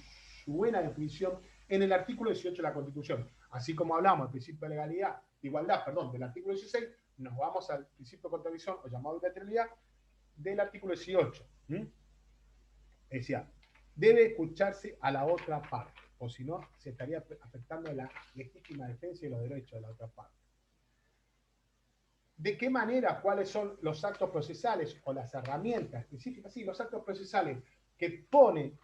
buena definición en el artículo 18 de la Constitución. Así como hablamos del principio de legalidad, igualdad, perdón, del artículo 16, nos vamos al principio de contradicción o llamado bilateralidad del artículo 18. Decía, debe escucharse a la otra parte, o si no, se estaría afectando la legítima defensa y los derechos de la otra parte. ¿De qué manera? ¿Cuáles son los actos procesales o las herramientas específicas? Sí, los actos procesales que ponen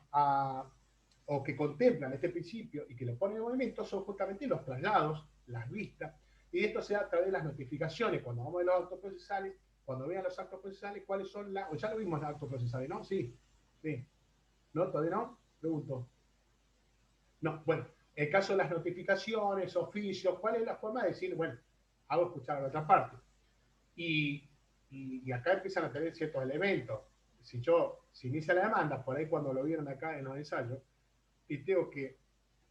o que contemplan este principio y que lo ponen en movimiento son justamente los traslados, las vistas, y esto se da a través de las notificaciones. Cuando vamos a los actos procesales, cuando vean los actos procesales, ¿cuáles son o ya lo vimos los actos procesales, ¿no? Sí. ¿No? ¿Todavía no? Pregunto. No, bueno, el caso de las notificaciones, oficios, ¿cuál es la forma de decir, bueno, hago escuchar a la otra parte? Y acá empiezan a tener ciertos elementos. Si inicia la demanda, por ahí cuando lo vieron acá en los ensayos, y tengo que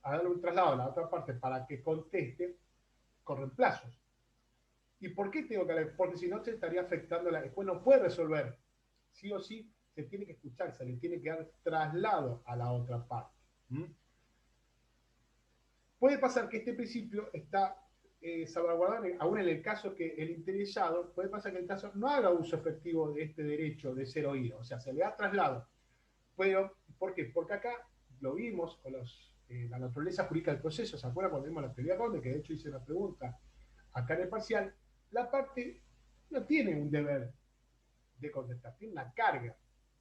darle un traslado a la otra parte para que conteste, corren plazos. ¿Y por qué tengo que? Porque si no se estaría afectando, después no puede resolver. Sí o sí, se tiene que escuchar, se le tiene que dar traslado a la otra parte. Puede pasar que este principio está salvaguardado, aún en el caso que el interesado, puede pasar que el caso no haga uso efectivo de este derecho de ser oído, o sea, se le da traslado. Pero, ¿por qué? Porque acá lo vimos con la naturaleza jurídica del proceso, ¿se acuerdan cuando vimos la teoría Conde, que de hecho hice una pregunta acá en el parcial? La parte no tiene un deber de contestar, tiene una carga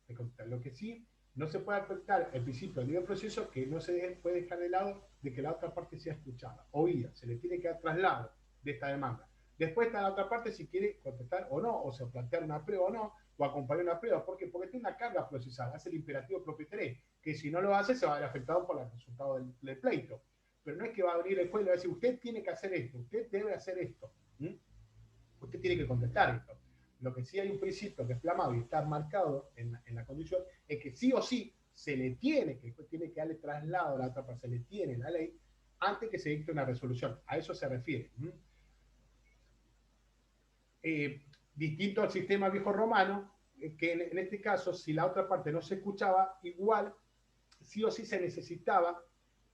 de contestar. Lo que sí, no se puede afectar el principio del debido proceso, que no se puede dejar de lado de que la otra parte sea escuchada, oída, se le tiene que dar traslado de esta demanda. Después está la otra parte si quiere contestar o no, o sea, plantear una prueba o no, o acompañar una prueba. ¿Por qué? Porque tiene una carga procesal, hace el imperativo propio interés, que si no lo hace se va a ver afectado por el resultado del pleito. Pero no es que va a venir el juez y le va a decir, usted tiene que hacer esto, usted debe hacer esto, usted tiene que contestar esto. Lo que sí hay un principio que es plasmado y está marcado en la condición es que sí o sí se le tiene que darle traslado a la otra parte, se le tiene la ley antes que se dicte una resolución. A eso se refiere. Distinto al sistema viejo romano, que en este caso, si la otra parte no se escuchaba, igual sí o sí se necesitaba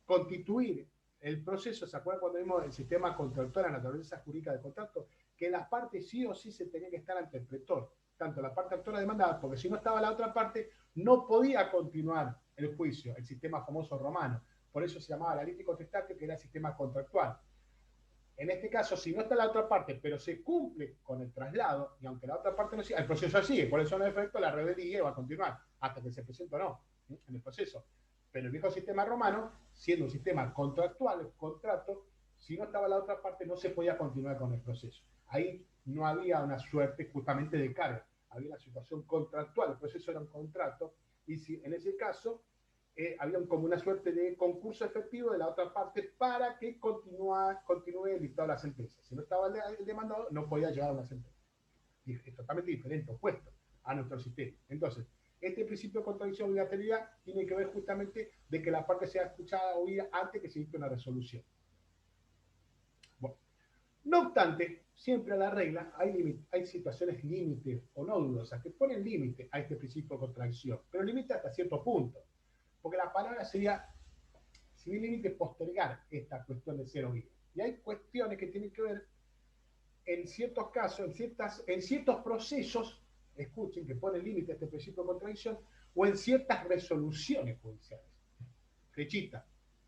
constituir el proceso. ¿Se acuerdan cuando vimos el sistema contractual, la naturaleza jurídica del contrato? Que las partes sí o sí se tenían que estar ante el pretor, tanto la parte actora demandada, porque si no estaba la otra parte, no podía continuar el juicio, el sistema famoso romano. Por eso se llamaba la litis contestante, que era el sistema contractual. En este caso, si no está la otra parte, pero se cumple con el traslado, y aunque la otra parte no siga, el proceso sigue, por eso en efecto la rebeldía va a continuar, hasta que se presente o no en el proceso. Pero el viejo sistema romano, siendo un sistema contractual, contrato, si no estaba la otra parte, no se podía continuar con el proceso. Ahí no había una suerte justamente de carga, había una situación contractual, el proceso era un contrato, y si en ese caso había como una suerte de concurso efectivo de la otra parte para que continúe el dictado de la sentencia. Si no estaba el demandado, no podía llegar a una sentencia. Y es totalmente diferente, opuesto a nuestro sistema. Entonces, este principio de contradicción y obligatoriedad tiene que ver justamente de que la parte sea escuchada o oída antes que se dicte una resolución. Bueno, no obstante, siempre a la regla hay situaciones límites o no dudosas que ponen límite a este principio de contradicción, pero límite hasta cierto punto. Porque la palabra sería, si bien límite, postergar esta cuestión de ser oído. Y hay cuestiones que tienen que ver, en ciertos casos, en ciertos procesos, escuchen, que ponen límite a este principio de contradicción, o en ciertas resoluciones judiciales. Flechita.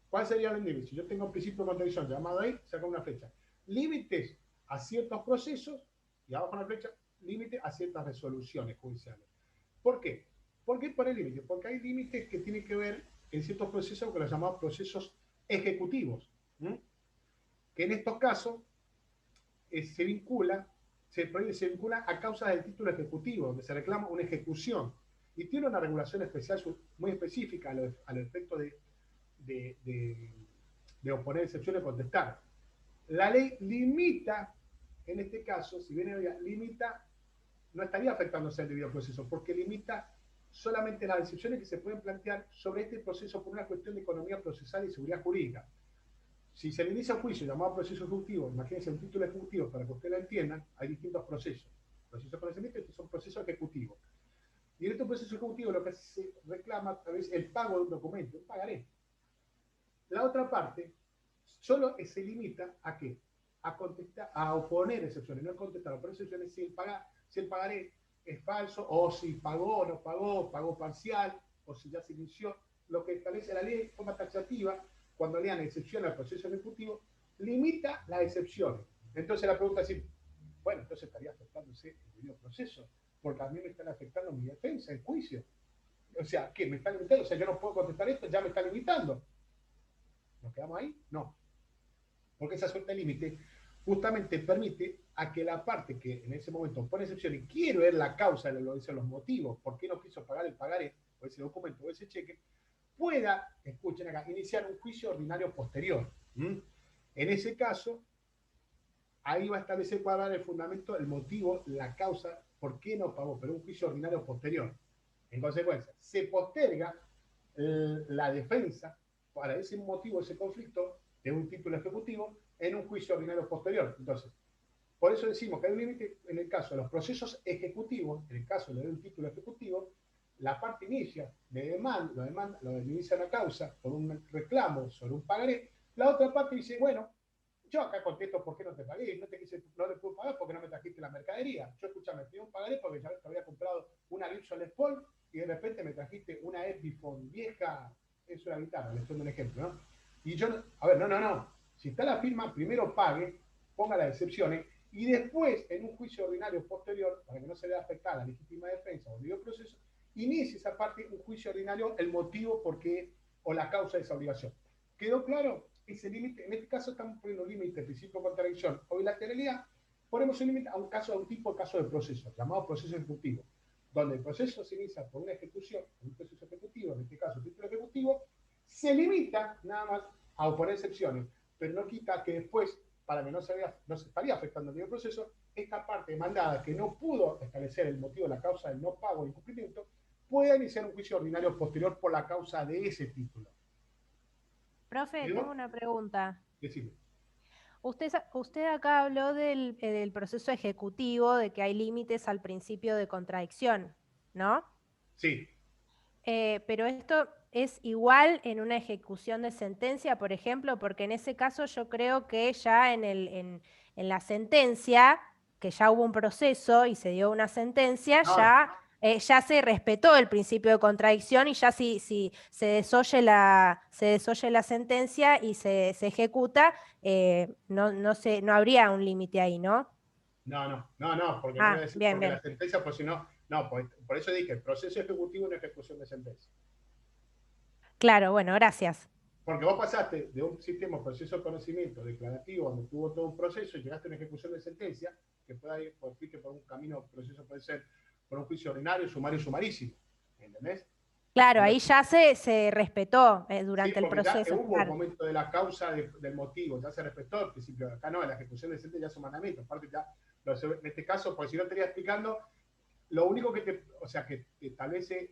¿Cuál sería el límite? Si yo tengo un principio de contradicción llamado ahí, saco una flecha. Límites a ciertos procesos, y abajo una flecha, límite a ciertas resoluciones judiciales. ¿Por qué? ¿Por qué pone límite? Porque hay límites que tienen que ver en ciertos procesos que los llamamos procesos ejecutivos, que en estos casos se vincula a causa del título ejecutivo, donde se reclama una ejecución, y tiene una regulación especial muy específica al efecto de oponer excepciones y contestar. La ley limita, en este caso, si bien limita, no estaría afectándose al debido proceso, porque limita solamente las excepciones que se pueden plantear sobre este proceso por una cuestión de economía procesal y seguridad jurídica. Si se le inicia un juicio llamado proceso ejecutivo, imagínense un título ejecutivo, para que ustedes lo entiendan, hay distintos procesos. Procesos de conocimiento, estos son procesos ejecutivos. Y en estos procesos ejecutivos lo que se reclama es el pago de un documento, un pagaré. La otra parte solo se limita a ¿qué? A contestar, a oponer excepciones, no a contestar, a oponer excepciones si el pagaré es falso, o si pagó o no pagó, pagó parcial, o si ya se inició. Lo que establece la ley de forma taxativa, cuando lean excepción al proceso ejecutivo, limita las excepciones. Entonces la pregunta es, bueno, entonces estaría afectándose el debido proceso, porque a mí me están afectando mi defensa, el juicio. O sea, ¿qué? ¿Me está limitando? O sea, yo no puedo contestar esto, ya me está limitando. ¿Nos quedamos ahí? No. Porque esa suerte de límite justamente permite a que la parte que en ese momento pone excepción y quiere ver la causa, los motivos, por qué no quiso pagar el pagaré, o ese documento, o ese cheque, pueda, escuchen acá, iniciar un juicio ordinario posterior. En ese caso, ahí va a establecer cuál va a dar el fundamento, el motivo, la causa, por qué no pagó, pero un juicio ordinario posterior. En consecuencia, se posterga la defensa para ese motivo, ese conflicto de un título ejecutivo en un juicio ordinario posterior. Entonces, por eso decimos que hay un límite en el caso de los procesos ejecutivos, en el caso de un título ejecutivo, la parte inicia lo inicia una causa por un reclamo sobre un pagaré, la otra parte dice, bueno, yo acá contesto por qué no te pagué, no le puedo pagar porque no me trajiste la mercadería. Yo, escuchame, pedí un pagaré porque ya te había comprado una Gibson Les Paul y de repente me trajiste una Epiphone vieja, es una guitarra, les pongo un ejemplo, ¿no? Y yo, a ver, no. Si está la firma, primero pague, ponga las excepciones y después, en un juicio ordinario posterior, para que no se vea afectada la legítima defensa o el debido proceso, inicie esa parte, un juicio ordinario, el motivo por qué o la causa de esa obligación. ¿Quedó claro? Ese límite, en este caso estamos poniendo límite, principio de contradicción o bilateralidad, ponemos un límite a un tipo de caso de proceso, llamado proceso ejecutivo, donde el proceso se inicia por una ejecución, un proceso ejecutivo, en este caso título ejecutivo, se limita nada más a oponer excepciones, pero no quita que después, para que no se estaría afectando el mismo proceso, esta parte demandada que no pudo establecer el motivo, la causa del no pago o incumplimiento, pueda iniciar un juicio ordinario posterior por la causa de ese título. Profe, tengo una pregunta. Decime. Usted acá habló del proceso ejecutivo, de que hay límites al principio de contradicción, ¿no? Sí. Pero esto es igual en una ejecución de sentencia, por ejemplo, porque en ese caso yo creo que ya en la sentencia, que ya hubo un proceso y se dio una sentencia, ya se respetó el principio de contradicción y ya si se desoye la sentencia y se ejecuta, no habría un límite ahí, ¿no? No, porque no voy a decir bien, porque bien. la sentencia, pues si no, por eso dije, el proceso ejecutivo y una ejecución de sentencia. Claro, bueno, gracias. Porque vos pasaste de un sistema, proceso de conocimiento declarativo, donde tuvo todo un proceso y llegaste a una ejecución de sentencia, que pueda ir por un camino, proceso puede ser por un juicio ordinario, sumario, sumarísimo. ¿Entendés? Claro, ahí ya se respetó durante Sí, el porque ya proceso. hubo un Claro. momento de la causa del motivo, ya se respetó el principio. Acá no, la ejecución decente ya es un mandamiento. Aparte ya, en este caso, por si no te estaría explicando, lo único que que establece,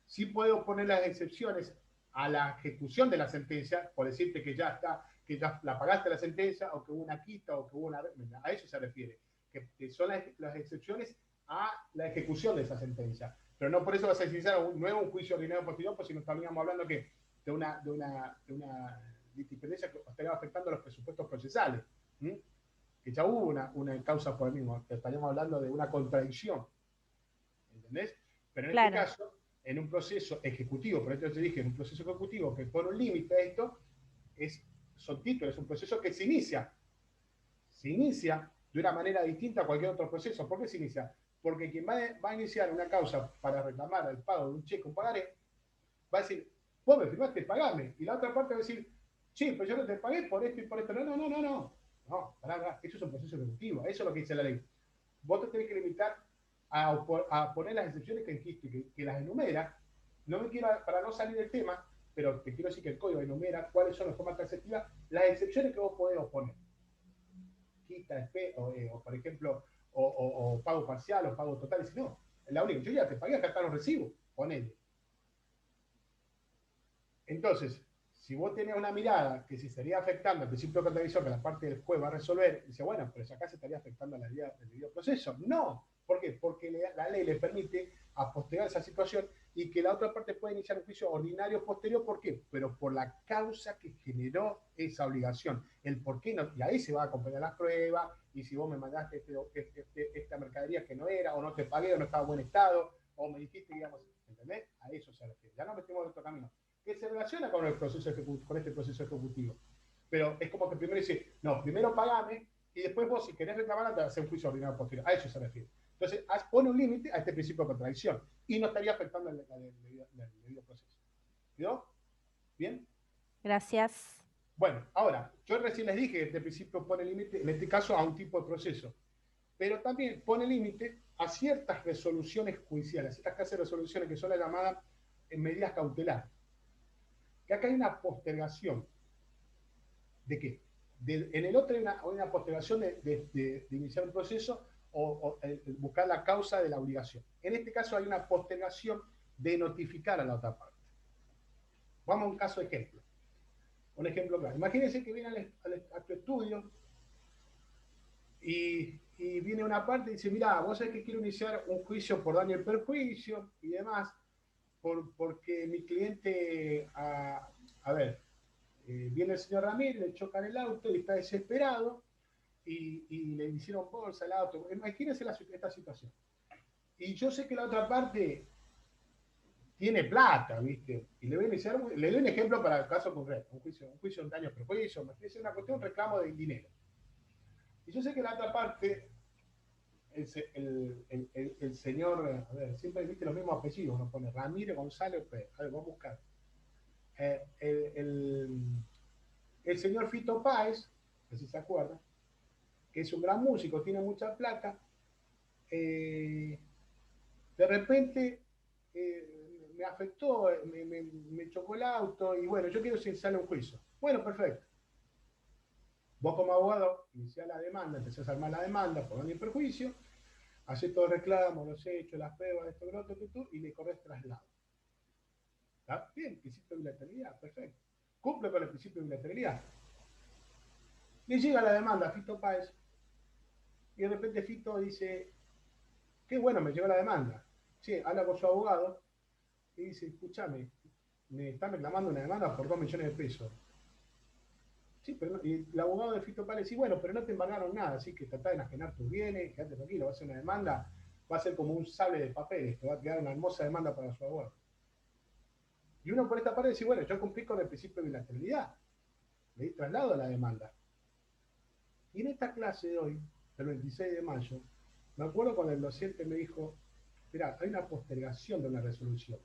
sí puede oponer las excepciones a la ejecución de la sentencia, por decirte que ya está, que ya la pagaste la sentencia, o que hubo una quita, o que hubo una... A eso se refiere, que son las excepciones a la ejecución de esa sentencia. Pero no por eso vas a exigir un juicio ordinario posterior, pues si no estaríamos hablando que de una disciplinaria que estaría afectando los presupuestos procesales. Que ya hubo una causa por el mismo, estaríamos hablando de una contradicción, ¿entendés? Pero en Claro. este caso, en un proceso ejecutivo, por eso te dije, en un proceso ejecutivo que pone un límite a esto, son títulos, es un proceso que se inicia de una manera distinta a cualquier otro proceso. ¿Por qué se inicia? Porque quien va a iniciar una causa para reclamar el pago de un cheque, un pagaré, va a decir, vos me firmaste, pagame, y la otra parte va a decir, sí, pero yo no te pagué por esto y por esto. No, pará, eso es un proceso ejecutivo, eso es lo que dice la ley. Vos te tenés que limitar a poner las excepciones que dijiste, que las enumera. No me quiero, para no salir del tema, pero te quiero decir que el código enumera cuáles son las formas taxativas, las excepciones que vos podés oponer. Quita, o por ejemplo, o pago parcial o pago total. Si no, la única, yo ya te pagué, acá están los recibos, ponele. Entonces, si vos tenés una mirada que si estaría afectando al principio de contradicción que la parte del juez va a resolver, dice, bueno, pero si acá se estaría afectando a la vida del debido proceso. No. ¿Por qué? Porque la ley le permite a postergar esa situación y que la otra parte pueda iniciar un juicio ordinario posterior. ¿Por qué? Pero por la causa que generó esa obligación. El por qué no. Y ahí se va a acompañar las pruebas, y si vos me mandaste esta mercadería que no era, o no te pagué, o no estaba en buen estado, o me dijiste, digamos, ¿entendés? A eso se refiere. Ya no metemos en otro camino que se relaciona con este proceso ejecutivo. Pero es como que primero dice, no, primero pagame, y después vos, si querés reclamar, te haces un juicio ordinario posterior. A eso se refiere. Entonces, pone un límite a este principio de contradicción, y no estaría afectando el debido proceso. ¿Quedó? ¿Bien? Gracias. Bueno, ahora, yo recién les dije que este principio pone límite, en este caso, a un tipo de proceso, pero también pone límite a ciertas resoluciones judiciales, ciertas clases de resoluciones que son las llamadas medidas cautelares. Que acá hay una postergación. ¿De qué? En el otro hay una postergación de iniciar un proceso o buscar la causa de la obligación. En este caso hay una postergación de notificar a la otra parte. Vamos a un caso de ejemplo. Un ejemplo claro. Imagínense que viene a tu estudio y viene una parte y dice, mirá, vos sabés que quiero iniciar un juicio por daño y perjuicio y demás, porque mi cliente, viene el señor Ramírez, le chocan el auto y está desesperado y le hicieron bolsa al auto. Imagínense esta situación. Y yo sé que la otra parte tiene plata, ¿viste? Y le doy un ejemplo para el caso concreto, un juicio de daño, perjuicio, imagínense una cuestión, un reclamo de dinero. Y yo sé que la otra parte, el señor, siempre viste los mismos apellidos, uno pone Ramírez González Pérez, vamos a buscar. El señor Fito Páez, no sé si se acuerdan, que es un gran músico, tiene mucha plata, de repente me afectó, me chocó el auto y bueno, yo quiero iniciar un juicio. Bueno, perfecto. Vos como abogado iniciás la demanda, empezás a armar la demanda por daño y perjuicio, haces todo el reclamo, los hechos, las pruebas, esto, lo otro, y le corres traslado. ¿Está bien? Principio de bilateralidad, perfecto. Cumple con el principio de bilateralidad. Le llega la demanda a Fito Páez y de repente Fito dice, qué bueno, me llegó la demanda. Sí, habla con su abogado y dice, escúchame, me están reclamando una demanda por 2 millones de pesos. Sí, pero no, y el abogado de Fito Páez dice, bueno, pero no te embargaron nada, así que tratá de enajenar tus bienes, quédate tranquilo, va a ser una demanda, va a ser como un sable de papeles, te va a quedar una hermosa demanda para su abogado. Y uno por esta parte dice, bueno, yo cumplí con el principio de bilateralidad, le di traslado a la demanda. Y en esta clase de hoy, el 26 de mayo, me acuerdo cuando el docente me dijo, mirá, hay una postergación de una resolución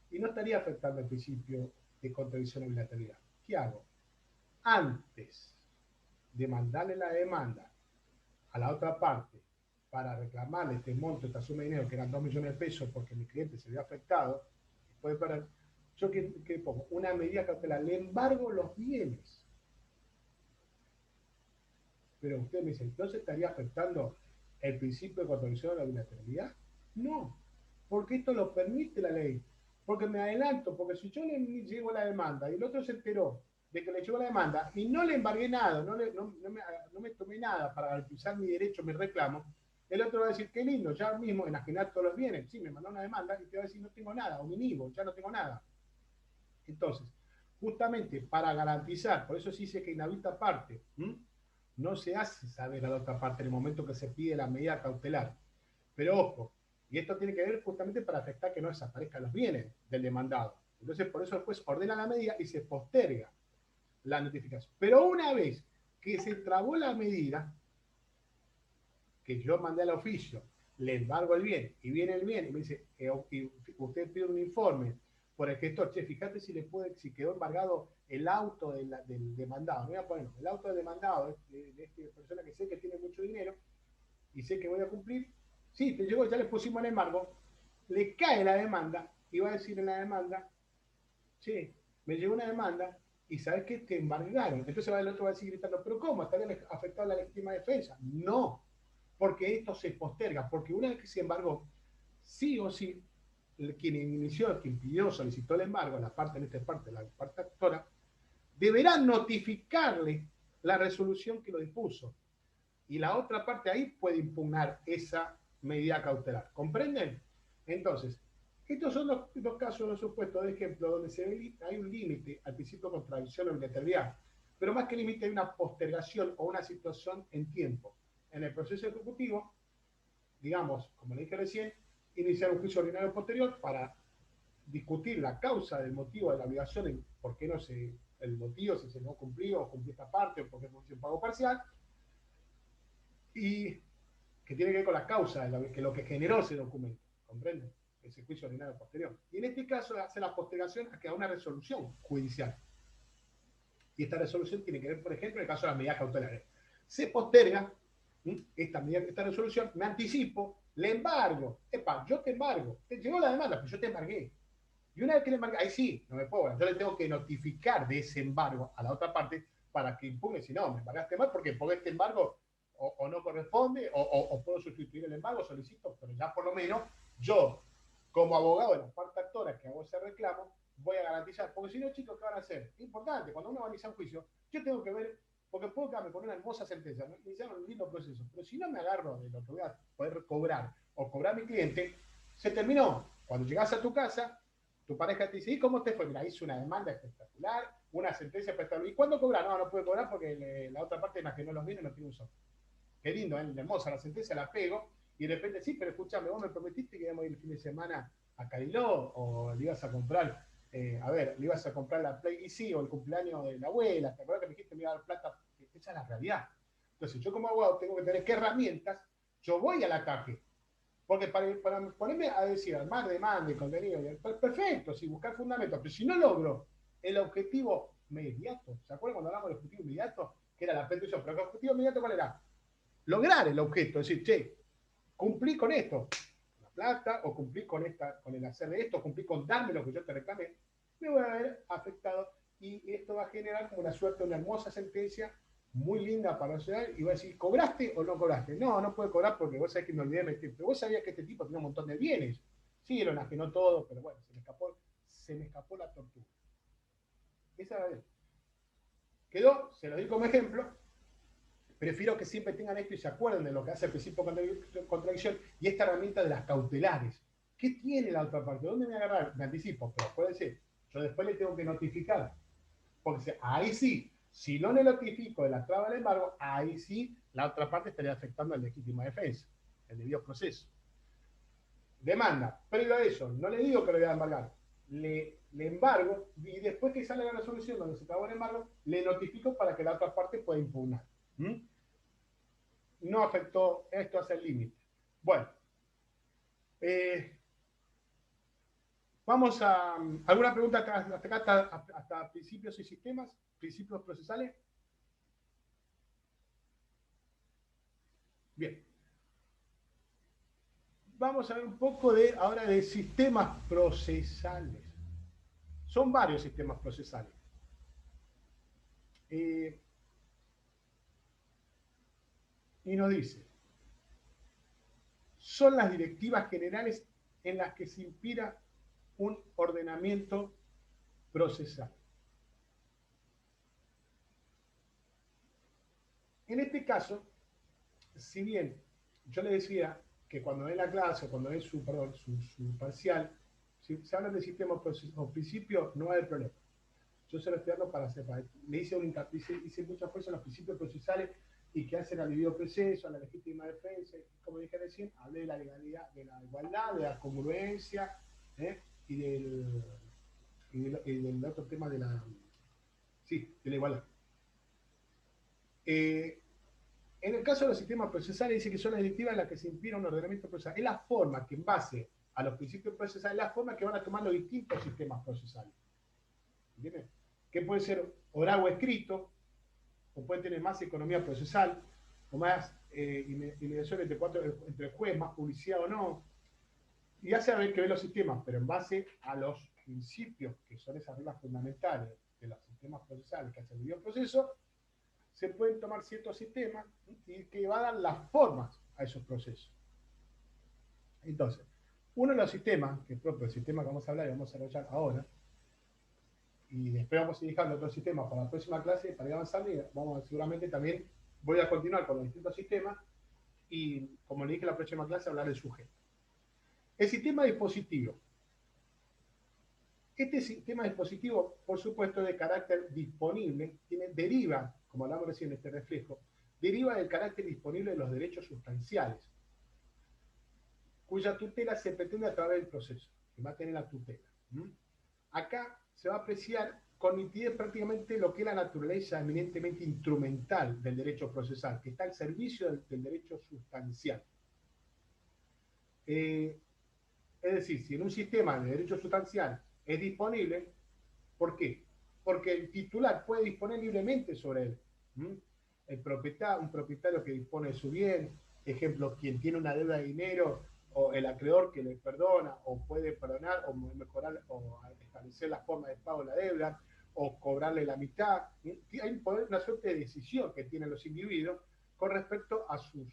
y no estaría afectando el principio de contradicción o bilateralidad. ¿Qué hago? Antes de mandarle la demanda a la otra parte para reclamarle este monto, esta suma de dinero, que eran 2 millones de pesos, porque mi cliente se vio afectado, puede parar. Yo que pongo una medida cautelar, le embargo los bienes. Pero usted me dice, ¿entonces estaría afectando el principio de contradicción de la bilateralidad? No, porque esto lo permite la ley. Porque me adelanto, porque si yo le llevo la demanda y el otro se enteró de que le llegó la demanda y no le embargué nada, no me tomé nada para garantizar mi derecho, mi reclamo, el otro va a decir, qué lindo, ya mismo enajenar todos los bienes. Sí, me mandó una demanda y te va a decir, no tengo nada, o me inhibo, ya no tengo nada. Entonces, justamente para garantizar, por eso se dice que inhabilita parte, no se hace saber a la otra parte en el momento que se pide la medida cautelar. Pero ojo, y esto tiene que ver justamente para afectar que no desaparezcan los bienes del demandado. Entonces, por eso el juez ordena la medida y se posterga la notificación. Pero una vez que se trabó la medida, que yo mandé al oficio, le embargo el bien, y viene el bien, y me dice, y usted pide un informe por el gestor, che, fíjate si quedó embargado el auto del demandado. Me voy a poner el auto del demandado de esta persona que sé que tiene mucho dinero y sé que voy a cumplir. Sí, te llegó, ya le pusimos el embargo, le cae la demanda y va a decir en la demanda, che, me llegó una demanda y sabes que te embargaron. Entonces el otro va a decir gritando, pero ¿cómo? ¿Estaría afectada la legítima defensa? No, porque esto se posterga, porque una vez que se embargó, sí o sí, quien inició, quien pidió, solicitó el embargo, la parte actora, deberá notificarle la resolución que lo dispuso. Y la otra parte ahí puede impugnar esa medida cautelar. ¿Comprenden? Entonces, estos son los casos, los supuestos de ejemplo, donde hay un límite al principio de contradicción o bilateralidad. Pero más que límite hay una postergación o una situación en tiempo. En el proceso ejecutivo, digamos, como le dije recién, iniciar un juicio ordinario posterior para discutir la causa del motivo de la obligación, y por qué no el motivo, si se no cumplió o cumplió esta parte, o por qué fue un pago parcial, y que tiene que ver con la causa de lo que generó ese documento, ¿comprenden? Ese juicio ordinario posterior. Y en este caso hace la postergación a que haya una resolución judicial. Y esta resolución tiene que ver, por ejemplo, en el caso de las medidas cautelares. Se posterga esta resolución, me anticipo, le embargo. Epa, yo te embargo. Te llegó la demanda, pero yo te embargué. Y una vez que le embargué, ahí sí, no me puedo. Yo le tengo que notificar de ese embargo a la otra parte para que impugne. Si no, me embargaste mal porque este embargo o no corresponde, o puedo sustituir el embargo, solicito, pero ya por lo menos yo, como abogado de la parte actora que hago ese reclamo, voy a garantizar. Porque si no, chicos, ¿qué van a hacer? Es importante, cuando uno va a iniciar un juicio, yo tengo que ver, porque puedo quedarme con una hermosa sentencia, ¿no? Iniciar un lindo proceso, pero si no me agarro de lo que voy a poder cobrar o cobrar a mi cliente, se terminó. Cuando llegas a tu casa, tu pareja te dice, ¿y cómo te fue? Mira, hice una demanda espectacular, una sentencia espectacular. ¿Y cuándo cobrar? No puede cobrar porque la otra parte enajenó los bienes y no tiene un sol. Qué lindo, hermosa la sentencia, la pego, y de repente, sí, pero escúchame, vos me prometiste que íbamos a ir el fin de semana a Cariló, o le ibas a comprar, le ibas a comprar la Play, y sí, o el cumpleaños de la abuela, ¿te acuerdas que me dijiste que me iba a dar plata? Esa es la realidad. Entonces, yo como abogado tengo que tener qué herramientas, yo voy al ataque, porque para ponerme a decir, armar demanda y contenido, perfecto, sí, buscar fundamentos, pero si no logro el objetivo inmediato, ¿se acuerdan cuando hablamos del objetivo inmediato? Que era la petición, pero el objetivo inmediato, ¿cuál era? Lograr el objeto, es decir, che, cumplí con esto, la plata, o cumplí con el hacer de esto, cumplí con darme lo que yo te reclamé, me voy a ver afectado, y esto va a generar como una suerte, una hermosa sentencia, muy linda para la sociedad, y va a decir, ¿cobraste o no cobraste? No puede cobrar porque vos sabés que me olvidé de meter, pero vos sabías que este tipo tenía un montón de bienes, sí, lo enajenó todo, pero bueno, se me escapó la tortuga. Esa era quedó, se lo di como ejemplo. Prefiero que siempre tengan esto y se acuerden de lo que hace el principio de contradicción y esta herramienta de las cautelares. ¿Qué tiene la otra parte? ¿Dónde me voy a agarrar? Me anticipo, pero puede ser. Yo después le tengo que notificar. Porque ahí sí, si no le notifico de la traba del embargo, ahí sí la otra parte estaría afectando a la legítima defensa, el debido proceso. Demanda, previo a eso, no le digo que lo voy a embargar, le embargo y después que sale la resolución donde se trabó el embargo, le notifico para que la otra parte pueda impugnar. No afectó esto hacia el límite. Bueno, vamos a alguna pregunta hasta acá, hasta principios y sistemas, principios procesales. Bien. Vamos a ver un poco ahora de sistemas procesales. Son varios sistemas procesales. Y nos dice, son las directivas generales en las que se inspira un ordenamiento procesal. En este caso, si bien yo le decía que cuando ve la clase o cuando ve su parcial, si se habla de sistema o principio, no hay problema. Yo se lo estoy dando para separar. Le hice muchas cosas en los principios procesales y que hacen al debido proceso, a la legítima defensa, como dije recién, hablé de la legalidad, de la igualdad, de la congruencia, y del otro tema de la igualdad. En el caso de los sistemas procesales dice que son las directivas en las que se inspira un ordenamiento procesal. Es la forma que en base a los principios procesales, es la forma que van a tomar los distintos sistemas procesales. ¿Entiendes? Que puede ser oral o escrito, o puede tener más economía procesal, o más inmediación entre el juez, más publicidad o no. Y hace haber que ver los sistemas, pero en base a los principios, que son esas reglas fundamentales de los sistemas procesales que hacen el proceso, se pueden tomar ciertos sistemas y que van a dar las formas a esos procesos. Entonces, uno de los sistemas, que es propio del sistema que vamos a hablar y vamos a desarrollar ahora, y después vamos a ir dejando otros sistemas para la próxima clase, para ir avanzando, y seguramente también voy a continuar con los distintos sistemas, y como le dije en la próxima clase, hablar del sujeto. El sistema dispositivo. Este sistema dispositivo, por supuesto, de carácter disponible, deriva, como hablamos recién en este reflejo, deriva del carácter disponible de los derechos sustanciales, cuya tutela se pretende a través del proceso, que va a tener la tutela. Acá se va a apreciar con nitidez prácticamente lo que es la naturaleza eminentemente instrumental del derecho procesal, que está al servicio del derecho sustancial. Es decir, si en un sistema de derecho sustancial es disponible, ¿por qué? Porque el titular puede disponer libremente sobre él. Un propietario que dispone de su bien, ejemplo, quien tiene una deuda de dinero, o el acreedor que le perdona, o puede perdonar, o mejorar, o establecer la forma de pago de la deuda, o cobrarle la mitad. Hay una suerte de decisión que tienen los individuos con respecto a sus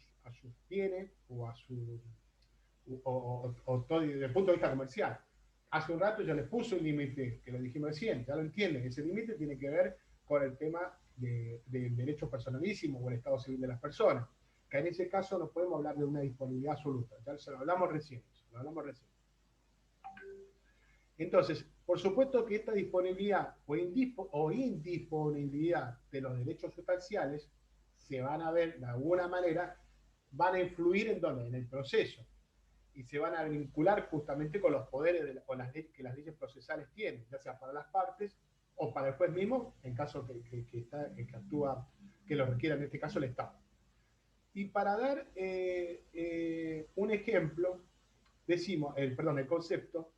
bienes o a su todo desde el punto de vista comercial. Hace un rato ya les puso un límite, que lo dijimos recién, ya lo entienden. Ese límite tiene que ver con el tema del derecho personalísimo o el estado civil de las personas, que en ese caso no podemos hablar de una disponibilidad absoluta, ya se lo hablamos recién. Entonces, por supuesto que esta disponibilidad o indisponibilidad de los derechos sustanciales se van a ver de alguna manera, van a influir en dónde, en el proceso, y se van a vincular justamente con los poderes o las leyes que las leyes procesales tienen, ya sea para las partes o para el juez mismo, en caso que actúa, que lo requiera, en este caso el Estado. Y para dar un ejemplo, decimos, el concepto,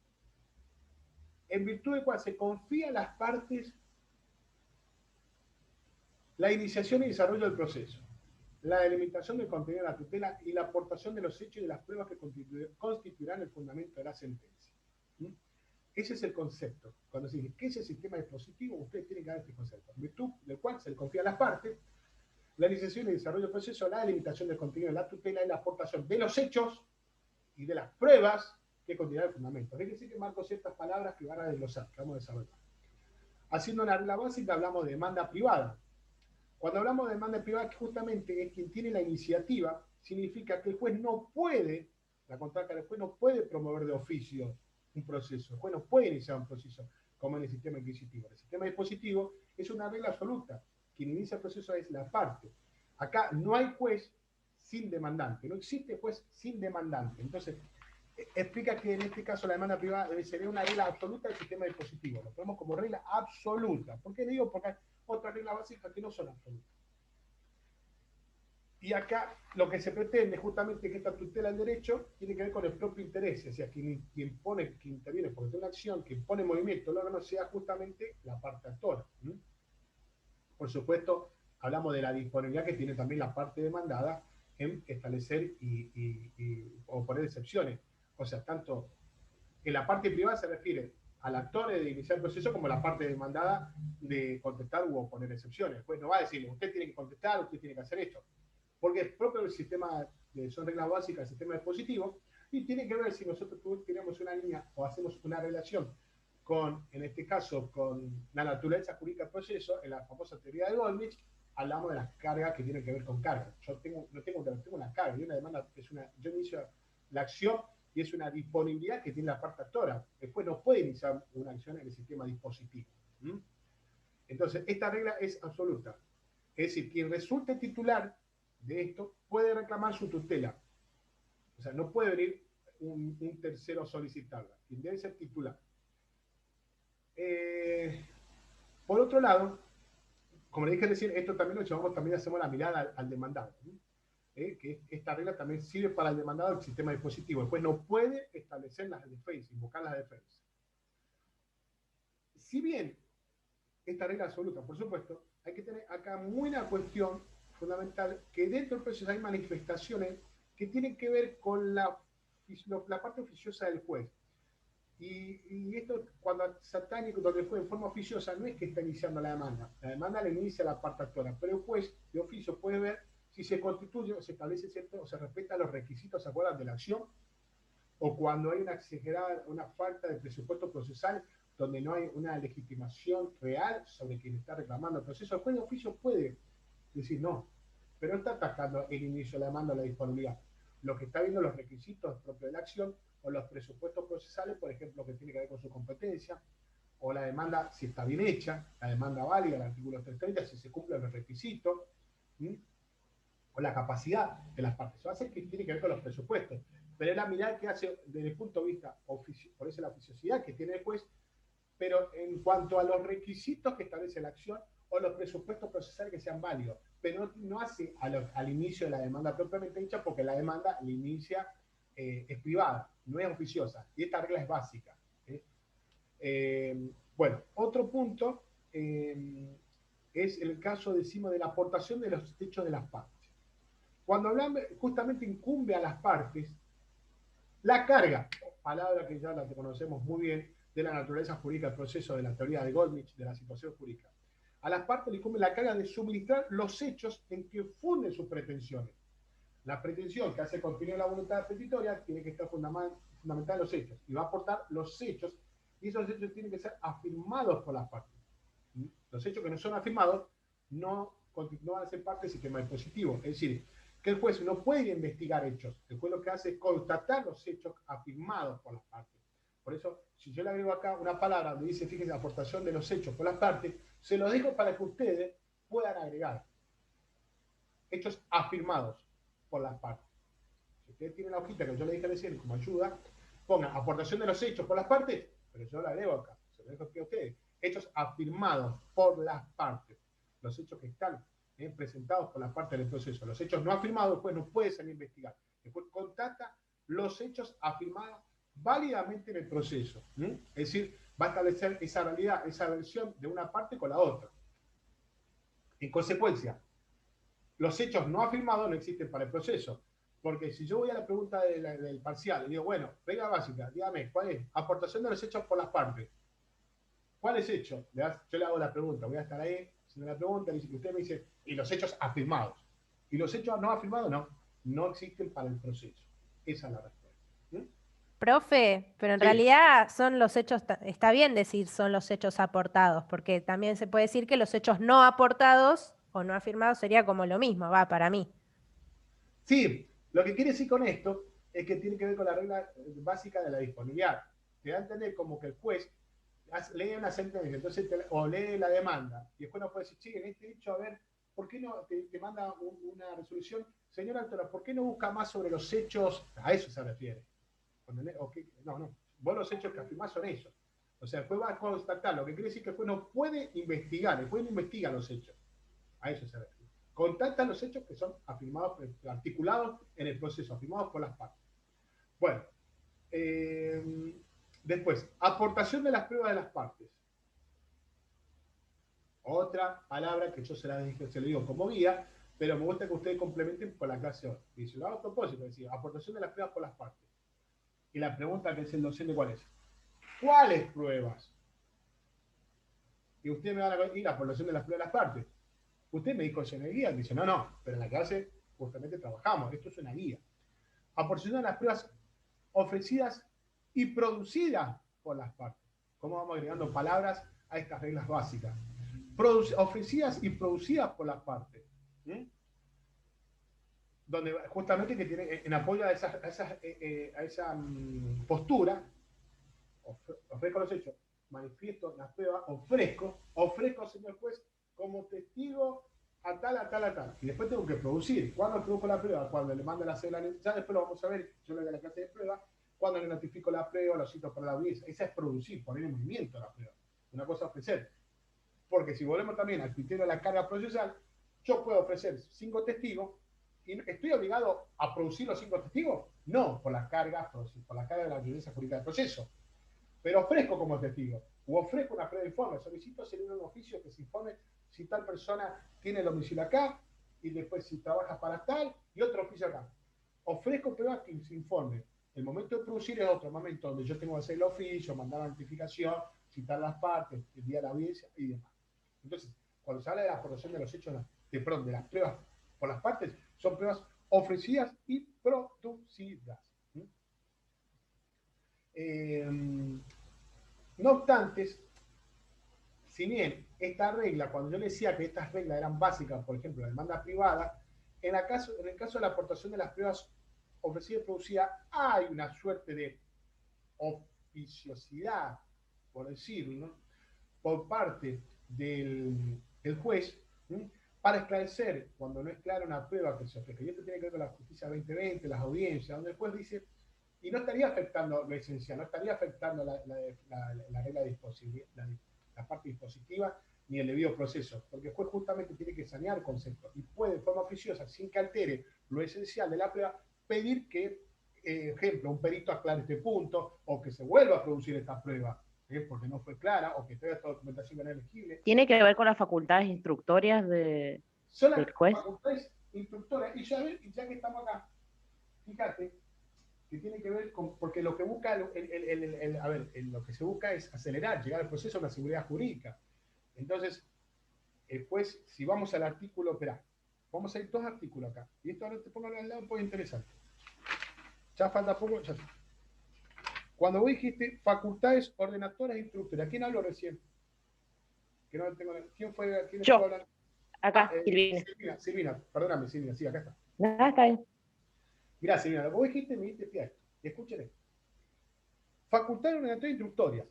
en virtud de cual se confía a las partes la iniciación y desarrollo del proceso, la delimitación del contenido de la tutela y la aportación de los hechos y de las pruebas que constituirán el fundamento de la sentencia. Ese es el concepto. Cuando se dice que ese sistema dispositivo, ustedes tienen que dar este concepto, en virtud del cual se le confía a las partes la iniciación y desarrollo del proceso, la delimitación del contenido de la tutela y la aportación de los hechos y de las pruebas que constituirán el fundamento. Es decir, que marco ciertas palabras que van a desglosar, que vamos a desarrollar. Haciendo una regla básica, hablamos de demanda privada. Cuando hablamos de demanda privada, que justamente es quien tiene la iniciativa, significa que el juez no puede, la contrata del juez no puede promover de oficio un proceso. El juez no puede iniciar un proceso como en el sistema inquisitivo. El sistema dispositivo es una regla absoluta. Quien inicia el proceso es la parte. Acá no hay juez sin demandante. No existe juez sin demandante. Entonces, explica que en este caso la demanda privada sería una regla absoluta del sistema dispositivo. Lo ponemos como regla absoluta. ¿Por qué le digo? Porque hay otras reglas básicas que no son absolutas. Y acá lo que se pretende justamente que esta tutela del derecho tiene que ver con el propio interés, o sea, quien interviene porque tiene una acción, quien pone en movimiento el órgano sea justamente la parte actora. Por supuesto, hablamos de la disponibilidad que tiene también la parte demandada en establecer o poner excepciones. O sea, tanto en la parte privada se refiere al actor de iniciar el proceso como la parte demandada de contestar u oponer excepciones. Pues no va a decirle, usted tiene que contestar, usted tiene que hacer esto. Porque es propio del sistema, son reglas básicas del sistema dispositivo, y tiene que ver si nosotros tenemos una línea o hacemos una relación con, en este caso, con la naturaleza jurídica del proceso. En la famosa teoría de Goldmich, hablamos de las cargas que tienen que ver con cargas. Yo tengo una carga, y una demanda yo inicio la acción y es una disponibilidad que tiene la parte actora. Después no puede iniciar una acción en el sistema dispositivo. Entonces, esta regla es absoluta. Es decir, quien resulte titular de esto puede reclamar su tutela. O sea, no puede venir un tercero a solicitarla. Quien debe ser titular. Por otro lado, como le dije recién, esto también lo llevamos, también hacemos la mirada al demandado. Que esta regla también sirve para el demandado del sistema dispositivo. Después no puede establecer las defensas, invocar las defensas. Si bien esta regla absoluta, por supuesto, hay que tener acá muy una cuestión fundamental, que dentro del proceso hay manifestaciones que tienen que ver con la parte oficiosa del juez. Y esto, cuando se atañe donde el juez en forma oficiosa, no es que está iniciando la demanda la inicia la parte actora, pero el juez de oficio puede ver si se constituye o se establece cierto o se respetan los requisitos, ¿se acuerdan?, de la acción, o cuando hay una exagerada, una falta de presupuesto procesal, donde no hay una legitimación real sobre quien está reclamando el proceso. El juez de oficio puede decir no, pero no está atacando el inicio de la demanda o la disponibilidad. Lo que está viendo los requisitos propios de la acción o los presupuestos procesales, por ejemplo, que tiene que ver con su competencia, o la demanda, si está bien hecha, la demanda válida, el artículo 330, si se cumplen los requisitos, o la capacidad de las partes. Eso hace que tiene que ver con los presupuestos. Pero es la mirada que hace desde el punto de vista por eso la oficiosidad que tiene el juez, pero en cuanto a los requisitos que establece la acción o los presupuestos procesales que sean válidos, pero no hace al inicio de la demanda propiamente dicha, porque la demanda la inicia es privada, no es oficiosa, y esta regla es básica. Bueno, otro punto es el caso, decimos, de la aportación de los hechos de las partes. Cuando hablamos, justamente incumbe a las partes la carga, palabra que ya la conocemos muy bien, de la naturaleza jurídica del proceso, de la teoría de Goldmich, de la situación jurídica. A las partes le incumbe la carga de suministrar los hechos en que funden sus pretensiones. La pretensión que hace continuar la voluntad petitoria tiene que estar fundamentada en los hechos, y va a aportar los hechos, y esos hechos tienen que ser afirmados por las partes. Los hechos que no son afirmados no van a ser parte del sistema dispositivo. Es decir, que el juez no puede investigar hechos. El juez lo que hace es constatar los hechos afirmados por las partes. Por eso, si yo le agrego acá una palabra donde dice, fíjense, aportación de los hechos por las partes, se lo dejo para que ustedes puedan agregar hechos afirmados por las partes. Si ustedes tienen la hojita que yo le dije recién como ayuda, pongan aportación de los hechos por las partes, pero yo la agrego acá, se lo dejo aquí a ustedes. Hechos afirmados por las partes. Los hechos que están presentados por las partes del proceso. Los hechos no afirmados, después no puede salir a investigar. Después constata los hechos afirmados válidamente en el proceso. Es decir, va a establecer esa realidad, esa versión de una parte con la otra. En consecuencia, los hechos no afirmados no existen para el proceso. Porque si yo voy a la pregunta del parcial y digo, bueno, regla básica, dígame, ¿cuál es? Aportación de los hechos por las partes. ¿Cuál es hecho? Yo le hago la pregunta, voy a estar ahí haciendo la pregunta, y usted me dice, y los hechos afirmados. Y los hechos no afirmados no existen para el proceso. Esa es la respuesta. Profe, pero en realidad son los hechos, está bien decir son los hechos aportados, porque también se puede decir que los hechos no aportados o no afirmados sería como lo mismo, va, para mí. Sí, lo que quiere decir con esto es que tiene que ver con la regla básica de la disponibilidad. Te da a entender como que el juez lee una sentencia, entonces o lee la demanda, y después no puede decir, sí, en este hecho, a ver, ¿por qué no te manda una resolución? Señora autora, ¿por qué no busca más sobre los hechos? A eso se refiere. No, vos los hechos que afirmás son esos. O sea, el juez va a constatar, lo que quiere decir que el juez no puede investigar, el juez no investiga los hechos. A eso se refiere. Constata los hechos que son afirmados, articulados en el proceso, afirmados por las partes. Bueno, después, aportación de las pruebas de las partes. Otra palabra que yo se lo digo como guía, pero me gusta que ustedes complementen con la clase hoy. Y se lo hago a propósito, es decir, aportación de las pruebas por las partes. Y la pregunta que es el docente, ¿cuál es? ¿Cuáles pruebas? Y usted me va a decir la aportación de las pruebas de las partes. Usted me dijo eso en el guía, dice, no, pero en la clase justamente trabajamos, esto es una guía. Aportación de las pruebas ofrecidas y producidas por las partes. ¿Cómo vamos agregando palabras a estas reglas básicas? Ofrecidas y producidas por las partes. Donde justamente que tiene en apoyo a esa postura, ofrezco los hechos, manifiesto las pruebas, ofrezco, señor juez, como testigo a tal. Y después tengo que producir. ¿Cuándo produzco la prueba? Cuando le mando la cédula. Ya después lo vamos a ver, yo le doy la clase de prueba, cuando le notifico la prueba, lo cito para la audiencia. Esa es producir, poner en movimiento la prueba. Una cosa es ofrecer. Porque si volvemos también al criterio de la carga procesal, yo puedo ofrecer 5 testigos y ¿estoy obligado a producir los 5 testigos? No, por la carga de la evidencia jurídica del proceso. Pero ofrezco como testigo, o ofrezco una prueba de informe, solicito hacer un oficio que se informe si tal persona tiene el domicilio acá, y después si trabaja para tal, y otro oficio acá. Ofrezco pruebas que se informe. El momento de producir es otro momento donde yo tengo que hacer el oficio, mandar la notificación, citar las partes, el día de la audiencia y demás. Entonces, cuando se habla de la aportación de los hechos, de las pruebas por las partes, son pruebas ofrecidas y producidas. No obstante, si bien esta regla, cuando yo le decía que estas reglas eran básicas, por ejemplo, la demanda privada, en el caso de la aportación de las pruebas ofrecidas y producidas, hay una suerte de oficiosidad, por decirlo, ¿no?, por parte del juez, para esclarecer cuando no es clara una prueba que se ofrece. Y esto tiene que ver con la justicia 2020, las audiencias, donde el juez dice, y no estaría afectando lo esencial, no estaría afectando la regla dispositiva, la parte dispositiva, ni el debido proceso, porque el juez justamente tiene que sanear conceptos y puede, de forma oficiosa, sin que altere lo esencial de la prueba, pedir que, ejemplo, un perito aclare este punto, o que se vuelva a producir esta prueba, porque no fue clara, o que toda esta documentación no es elegible. ¿Tiene que ver con las facultades instructorias del juez? Facultades instructoras, y ya que estamos acá, fíjate, que tiene que ver con, porque lo que busca, lo que se busca es acelerar, llegar al proceso con la seguridad jurídica. Entonces, pues, si vamos al artículo, espera, vamos a ir 2 artículos acá, y esto ahora te pongo al lado, pues interesante. Ya falta poco, ya. Cuando vos dijiste facultades ordenadoras e instructoras, ¿a quién habló recién? Que no tengo, ¿quién fue? ¿Quién Yo. hablando? Acá, Silvina. Silvina, perdóname, Silvina, sí, acá está. No, está bien. Mirá, Silvina, lo que vos dijiste, me diste esto. Escuchen esto. Facultades ordenadoras e instructorias.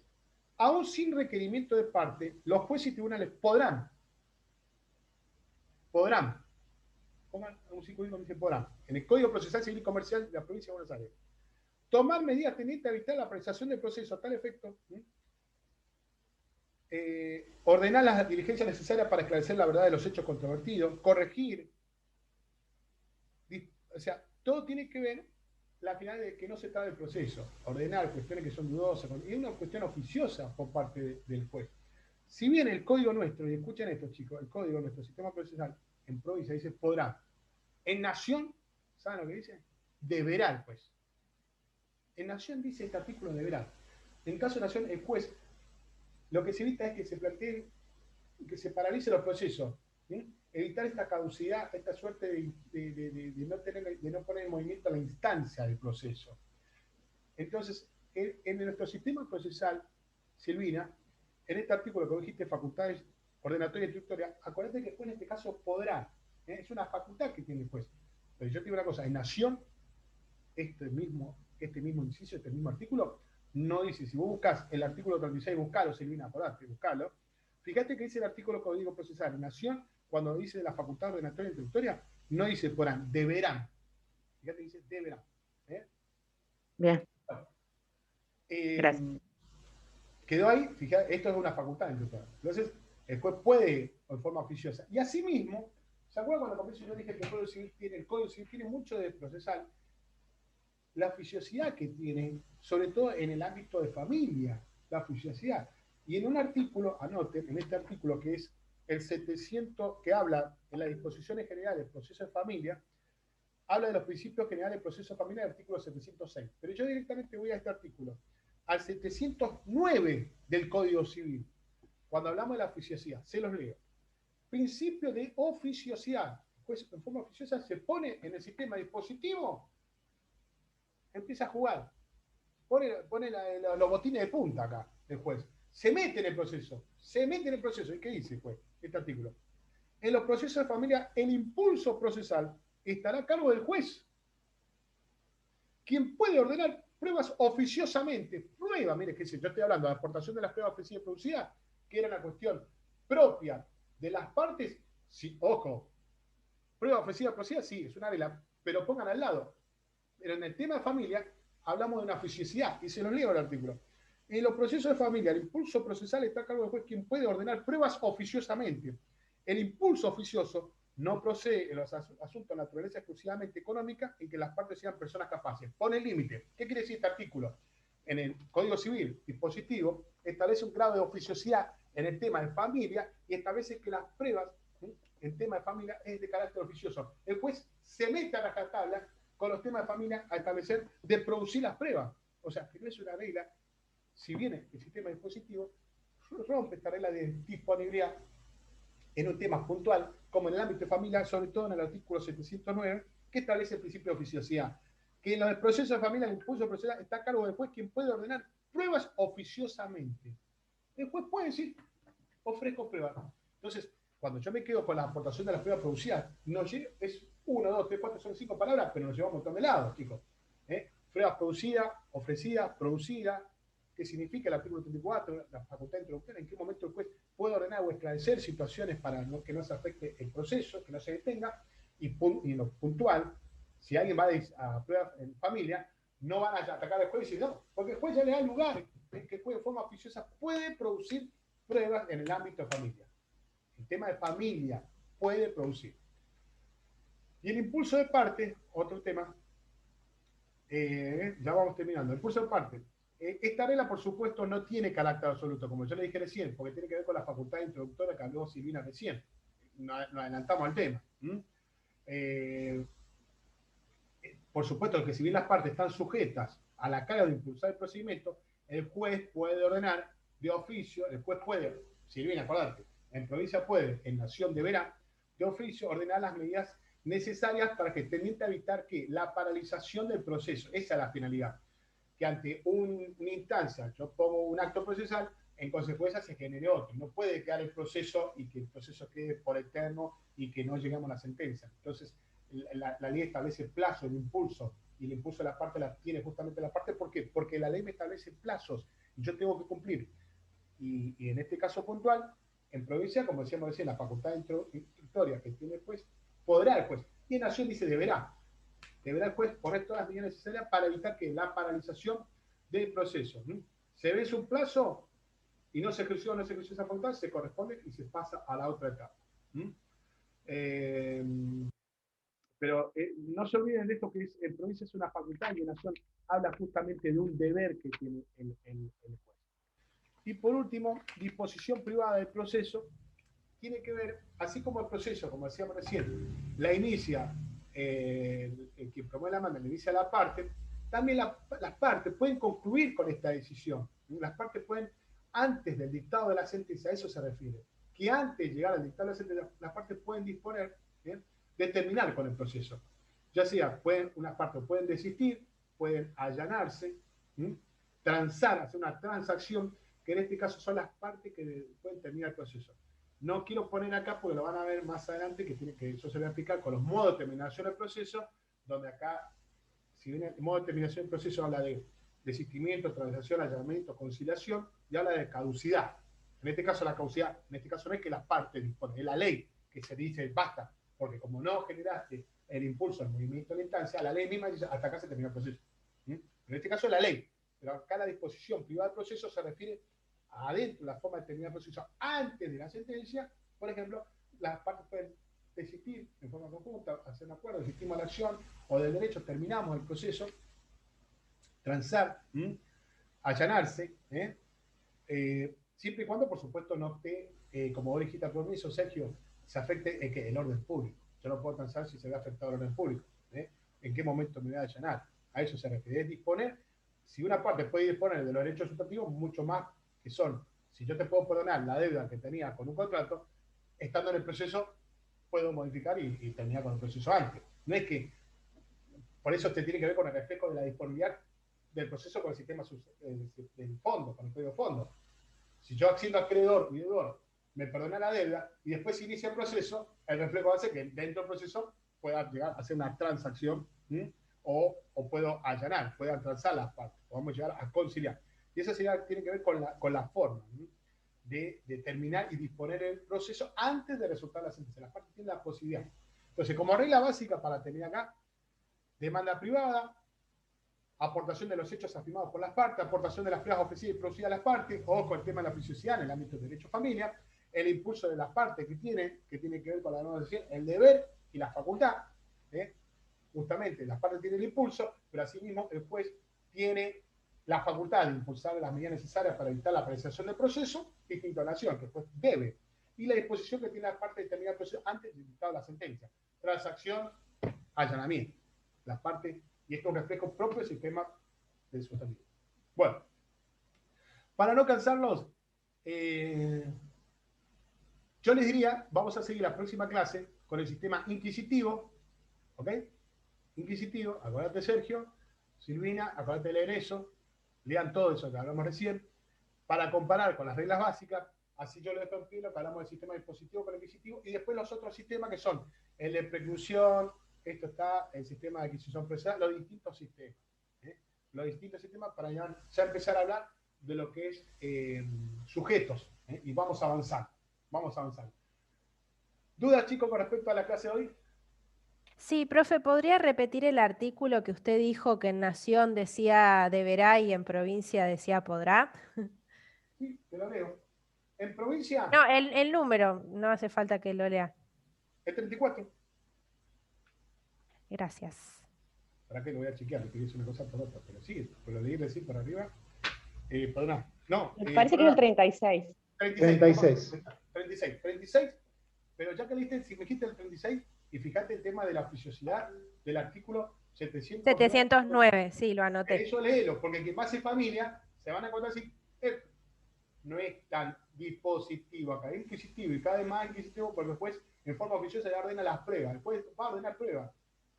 Aún sin requerimiento de parte, los jueces y tribunales podrán, pongan un circulito que dice podrán, en el Código Procesal Civil y Comercial de la Provincia de Buenos Aires, tomar medidas tendientes a evitar la apreciación del proceso a tal efecto, ordenar las diligencias necesarias para esclarecer la verdad de los hechos controvertidos, corregir, o sea, todo tiene que ver la final de que no se trata del proceso, ordenar cuestiones que son dudosas, y es una cuestión oficiosa por parte del juez. Si bien el código nuestro, y escuchen esto chicos, el código de nuestro sistema procesal en provincia dice podrá, en nación, ¿saben lo que dice? Deberá el juez. En nación dice este artículo deberá. En caso de nación, el juez, lo que se evita es que se planteen, que se paralice los procesos, ¿sí? Evitar esta caducidad, esta suerte de no poner en movimiento la instancia del proceso. Entonces, en nuestro sistema procesal, Silvina, en este artículo que vos dijiste, facultades ordenatorias y instructorias, acuérdate que el juez en este caso podrá, es una facultad que tiene el juez. Pero yo te digo una cosa, en nación, este mismo inciso, este mismo artículo, no dice, si vos buscas el artículo 36, buscalo, Silvina, acordate, buscalo. Fíjate que dice el artículo código procesal, en nación, cuando dice la facultad ordenatoria e instructoria, no dice podrán, deberán. Fíjate que dice deberán. Bien. Gracias. Quedó ahí, fíjate, esto es una facultad instructora. Entonces, el juez puede, en forma oficiosa. Y asimismo, ¿se acuerdan cuando comienzo yo dije que el Código Civil tiene mucho de procesal? La oficiosidad que tiene, sobre todo en el ámbito de familia, la oficiosidad. Y en un artículo, anoten, en este artículo que es el 700, que habla en las disposiciones generales del proceso de familia, habla de los principios generales del proceso de familia, el artículo 706. Pero yo directamente voy a este artículo, al 709 del Código Civil, cuando hablamos de la oficiosidad. Se los leo. Principio de oficiosidad. Pues en forma oficiosa se pone en el sistema dispositivo, empieza a jugar. Pone los botines de punta acá, el juez. Se mete en el proceso. ¿Y qué dice, juez? Este artículo. En los procesos de familia, el impulso procesal estará a cargo del juez, quien puede ordenar pruebas oficiosamente. Mire, qué sé, yo estoy hablando de la aportación de las pruebas ofrecidas y producidas, que era una cuestión propia de las partes. Sí, ojo, prueba ofrecida y producida, sí, es una regla, pero pongan al lado. Pero en el tema de familia, hablamos de una oficiosidad, y se los leo el artículo. En los procesos de familia, el impulso procesal está a cargo del juez, quien puede ordenar pruebas oficiosamente. El impulso oficioso no procede en los asuntos de naturaleza exclusivamente económica en que las partes sean personas capaces. Pone el límite. ¿Qué quiere decir este artículo? En el Código Civil dispositivo establece un grado de oficiosidad en el tema de familia y establece que las pruebas en tema de familia es de carácter oficioso. El juez se mete a rajatabla con los temas de familia a establecer de producir las pruebas. O sea, que no es una regla, si bien el sistema dispositivo rompe esta regla de disponibilidad en un tema puntual, como en el ámbito de familia, sobre todo en el artículo 709, que establece el principio de oficiosidad, que en los procesos de familia el impulso procesal está a cargo del juez, quien puede ordenar pruebas oficiosamente. El juez puede decir, ofrezco pruebas. Entonces, cuando yo me quedo con la aportación de las pruebas producidas, es 1, 2, 3, 4, son 5 palabras, pero nos llevamos un montón de lados, chicos. Pruebas producidas, ofrecidas, producidas. ¿Qué significa el artículo 34, la facultad introductora? ¿En qué momento el juez puede ordenar o esclarecer situaciones para que no se afecte el proceso, que no se detenga? Y en lo puntual, si alguien va a pruebas en familia, no van a atacar al juez y decir, no, porque el juez ya le da lugar, que el juez de forma oficiosa puede producir pruebas en el ámbito de familia. El tema de familia puede producir. Y el impulso de parte, otro tema, ya vamos terminando. El impulso de parte. Esta regla, por supuesto, no tiene carácter absoluto, como yo le dije recién, porque tiene que ver con la facultad introductora que habló Silvina recién. Nos adelantamos al tema. Por supuesto que si bien las partes están sujetas a la carga de impulsar el procedimiento, el juez puede ordenar de oficio, el juez puede, Silvina, acordate, en provincia puede, en nación deberá, de oficio ordenar las medidas necesarias para que tendiente a evitar que la paralización del proceso, esa es la finalidad, que ante una instancia, yo pongo un acto procesal, en consecuencia se genere otro. No puede quedar el proceso y que el proceso quede por eterno y que no lleguemos a la sentencia. Entonces, la ley establece plazo, el impulso, y el impulso de la parte la tiene justamente la parte. ¿Por qué? Porque la ley me establece plazos y yo tengo que cumplir. Y en este caso puntual, en provincia, como decíamos recién, la facultad introductoria que tiene el juez, podrá el juez. Y en nación dice deberá. Deberá el juez poner todas las medidas necesarias para evitar que la paralización del proceso. Se vence un plazo y no se ejerció esa facultad, se corresponde y se pasa a la otra etapa. Pero no se olviden de esto, que en provincia es una facultad y en nación habla justamente de un deber que tiene el juez. Y por último, disposición privada del proceso tiene que ver, así como el proceso, como decíamos recién, la inicia el que promueve la demanda, la inicia la parte, también las partes pueden concluir con esta decisión. Las partes pueden, antes del dictado de la sentencia, a eso se refiere, que antes de llegar al dictado de la sentencia, las partes pueden disponer, de terminar con el proceso. Ya sea, unas partes pueden desistir, pueden allanarse, transar, hacer una transacción, que en este caso son las partes que pueden terminar el proceso. No quiero poner acá porque lo van a ver más adelante, que eso se va a explicar con los modos de terminación del proceso, donde acá, si bien el modo de terminación del proceso habla de desistimiento, transacción, allanamiento, conciliación, y habla de caducidad. En este caso la caducidad, en este caso no es que las partes disponen, es la ley que se dice basta, porque como no generaste el impulso al movimiento de la instancia, la ley misma dice hasta acá se terminó el proceso. En este caso es la ley, pero acá la disposición privada del proceso se refiere adentro, la forma de terminar el proceso antes de la sentencia. Por ejemplo, las partes pueden desistir en forma conjunta, hacer un acuerdo, desistimos la acción o del derecho, terminamos el proceso, transar, allanarse, siempre y cuando, por supuesto, no esté como vos dijiste al comienzo, Sergio, se afecte el orden público. Yo no puedo transar si se ve afectado el orden público. ¿En qué momento me voy a allanar? A eso se refiere. Es disponer, si una parte puede disponer de los derechos sustantivos, mucho más que son. Si yo te puedo perdonar la deuda que tenía con un contrato, estando en el proceso, puedo modificar y terminar con el proceso antes. No es que, por eso te tiene que ver con el reflejo de la disponibilidad del proceso con el sistema del fondo, con el código fondo. Si yo siendo acreedor y deudor me perdona la deuda y después se inicia el proceso, el reflejo hace que dentro del proceso pueda llegar a hacer una transacción o puedo allanar, puedan transar las partes, podamos llegar a conciliar. Y eso tiene que ver con la forma de determinar y disponer el proceso antes de resultar la sentencia. Las partes tienen la posibilidad. Entonces, como regla básica, para terminar acá, demanda privada, aportación de los hechos afirmados por las partes, aportación de las pruebas ofrecidas y producidas a las partes, o con el tema de la preciosidad en el ámbito del derecho familia, el impulso de las partes que tiene que ver con la negociación, el deber y la facultad. Justamente, las partes tienen el impulso, pero asimismo el juez tiene la facultad de impulsar las medidas necesarias para evitar la apreciación del proceso, distinto a la acción, que el juez debe, y la disposición que tiene la parte de terminar el proceso antes de dictar la sentencia. Transacción, allanamiento. Las partes, y esto es un reflejo propio del sistema del sustantivo. Bueno, para no cansarlos, yo les diría, vamos a seguir la próxima clase con el sistema inquisitivo, ¿ok? Inquisitivo, acuérdate Sergio, Silvina, acuérdate de leer eso, lean todo eso que hablamos recién, para comparar con las reglas básicas, así yo les dejo en pie lo que hablamos del sistema dispositivo con el inquisitivo, y después los otros sistemas que son el de preclusión, esto está el sistema de adquisición procesal, los distintos sistemas. Los distintos sistemas para ya empezar a hablar de lo que es sujetos, y vamos avanzando. Vamos avanzando. ¿Dudas, chicos, con respecto a la clase de hoy? Sí, profe, ¿podría repetir el artículo que usted dijo que en Nación decía deberá y en provincia decía podrá? Sí, te lo leo. En provincia... No, el número, no hace falta que lo lea. El 34. Gracias. ¿Para qué lo voy a chequear? Me quería decir una cosa por otra, pero sí, por lo leí decir por arriba. Podrá. No. Me parece que es el 36. 36, pero ya que leíste, si me dijiste el 36, y fíjate el tema de la oficiosidad del artículo 709, sí, lo anoté. Eso léelo, porque quien más es familia, se van a encontrar así, no es tan dispositivo acá, es inquisitivo, y cada vez más inquisitivo, porque después, en forma oficiosa, le ordena las pruebas, después va a ordenar pruebas.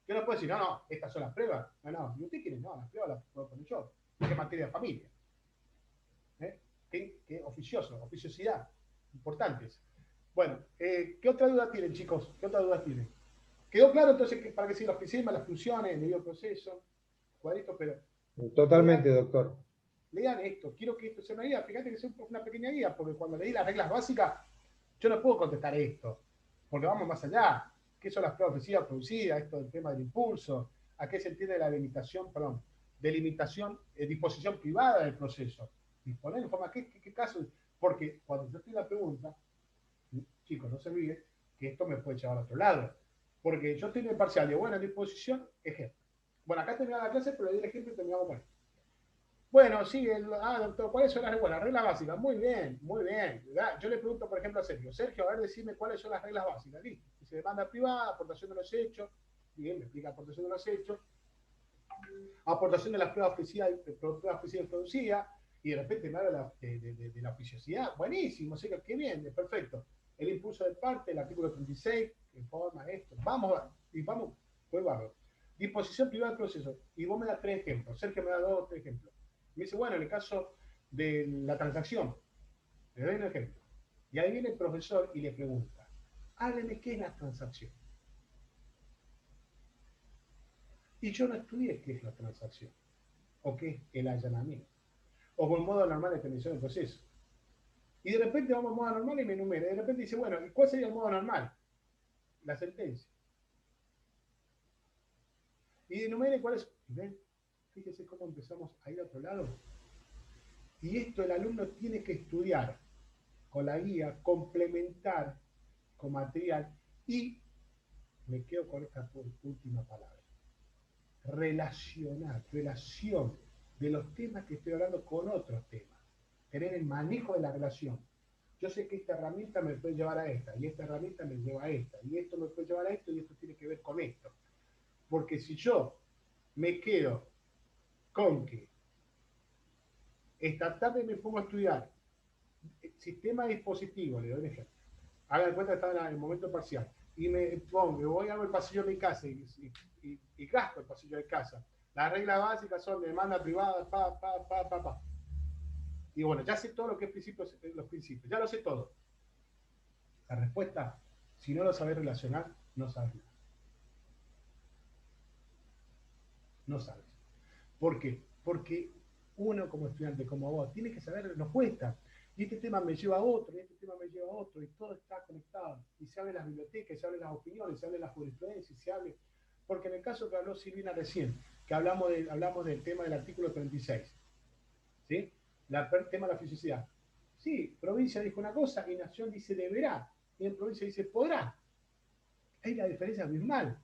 Yo no puedo decir, no, estas son las pruebas, no, ¿y usted quiere? No, las pruebas las puedo poner yo, es materia de familia. ¿Qué oficioso, oficiosidad, importantes. Bueno, ¿qué otra duda tienen, chicos? ¿Qué otra duda tienen? ¿Quedó claro entonces para qué sirven los sistemas, las funciones, el debido proceso, cuadritos, pero... Totalmente, doctor. Lean esto, quiero que esto sea una guía, fíjate que sea una pequeña guía, porque cuando leí las reglas básicas, yo no puedo contestar esto, porque vamos más allá. ¿Qué son las pruebas ofensivas producidas? Esto del tema del impulso, ¿a qué se entiende la delimitación, disposición privada del proceso? Disponer en forma, ¿qué caso? Porque cuando yo estoy en la pregunta, chicos, no se olviden que esto me puede llevar a otro lado. Porque yo estoy en el parcial de buena disposición, ejemplo. Bueno, acá terminaba la clase, pero le di el ejemplo y terminamos con esto. Bueno, sí, doctor, ¿cuáles son las reglas? Las reglas básicas. Muy bien, muy bien. Yo le pregunto, por ejemplo, a Sergio. Sergio, a ver, decime cuáles son las reglas básicas. Listo. Dice demanda privada, aportación de los hechos. Bien, me explica aportación de los hechos. Aportación de las pruebas ofrecidas y producidas. Y de repente me habla de la oficiosidad. Buenísimo, o sea, qué bien, perfecto. El impulso de parte, el artículo 36, que informa esto. Vamos, fue barro. Disposición privada del proceso. Y vos me das 3 ejemplos. Sergio me da 2 o 3 ejemplos. Me dice, bueno, en el caso de la transacción, le doy un ejemplo. Y ahí viene el profesor y le pregunta, hábleme qué es la transacción. Y yo no estudié qué es la transacción, o qué es el allanamiento, o con modo normal de terminación del proceso. Y de repente vamos al modo normal y me enumera. Y de repente dice, bueno, ¿y cuál sería el modo normal? La sentencia. Y enumere cuál es. ¿Ven? Fíjese cómo empezamos a ir a otro lado. Y esto el alumno tiene que estudiar con la guía, complementar con material y me quedo con esta última palabra. Relación de los temas que estoy hablando con otros temas. Tener el manejo de la relación. Yo sé que esta herramienta me puede llevar a esta, y esta herramienta me lleva a esta, y esto me puede llevar a esto, y esto tiene que ver con esto. Porque si yo me quedo con que esta tarde me pongo a estudiar sistema dispositivo, le doy un ejemplo, hagan cuenta que está en el momento parcial, y me pongo, voy a ver el pasillo de mi casa y gasto el pasillo de casa. Las reglas básicas son de demanda privada, pa. Y bueno, ya sé todo lo que es los principios, ya lo sé todo. La respuesta, si no lo sabes relacionar, no sabes nada. No sabes. ¿Por qué? Porque uno como estudiante, como vos, tiene que saber, nos cuesta. Y este tema me lleva a otro, y este tema me lleva a otro, y todo está conectado. Y se hablan las bibliotecas, se hablan las opiniones, se hablan las jurisprudencias, se habla. Porque en el caso que habló Silvina recién, que hablamos del tema del artículo 36, ¿sí? El tema de la fisicidad. Sí, provincia dijo una cosa y nación dice deberá, y en provincia dice podrá. Hay la diferencia abismal.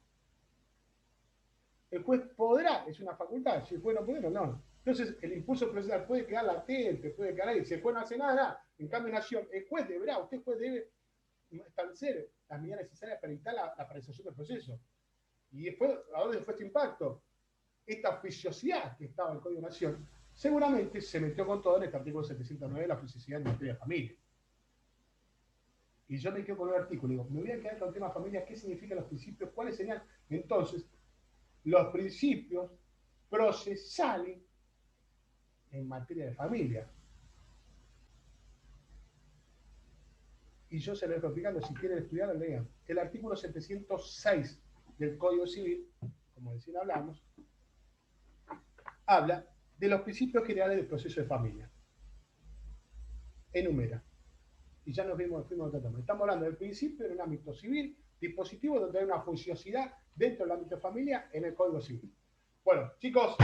El juez podrá, es una facultad, si el juez no puede, no. Entonces, el impulso procesal puede quedar latente, puede quedar ahí. Si el juez no hace nada, en cambio, nación, el juez deberá, usted juez debe establecer las medidas necesarias para evitar la paralización del proceso. Y después, ¿a dónde fue este impacto? Esta oficiosidad que estaba en el Código de Nación, seguramente se metió con todo en este artículo 709, la oficiosidad en materia de familia. Y yo me quedo con un artículo, digo, me voy a quedar con el tema familia, ¿qué significan los principios? ¿Cuáles serían entonces los principios procesales en materia de familia? Y yo se lo estoy explicando, si quieren estudiar, lean. El artículo 706 del Código Civil, como recién hablamos, habla de los principios generales del proceso de familia. Enumera. Y ya fuimos tratando. Estamos hablando del principio en un ámbito civil, dispositivo donde hay una funcionalidad dentro del ámbito de familia en el Código Civil. Bueno, chicos,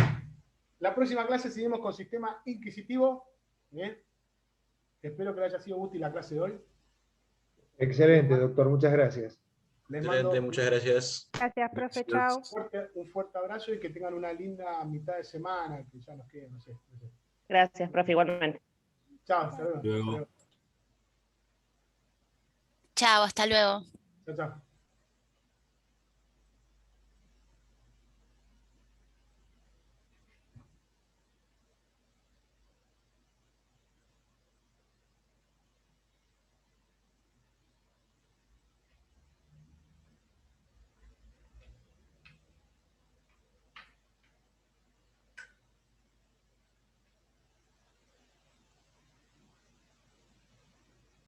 la próxima clase seguimos con sistema inquisitivo. Bien. Espero que les haya sido útil la clase de hoy. Excelente, doctor. Muchas gracias. Les Excelente, mando muchas gracias. Gracias, profe. Gracias. Chao. un fuerte abrazo y que tengan una linda mitad de semana, que ya nos quede, no sé. Gracias, profe, igualmente. Chao, hasta luego. Luego. Chao, hasta luego. Chao.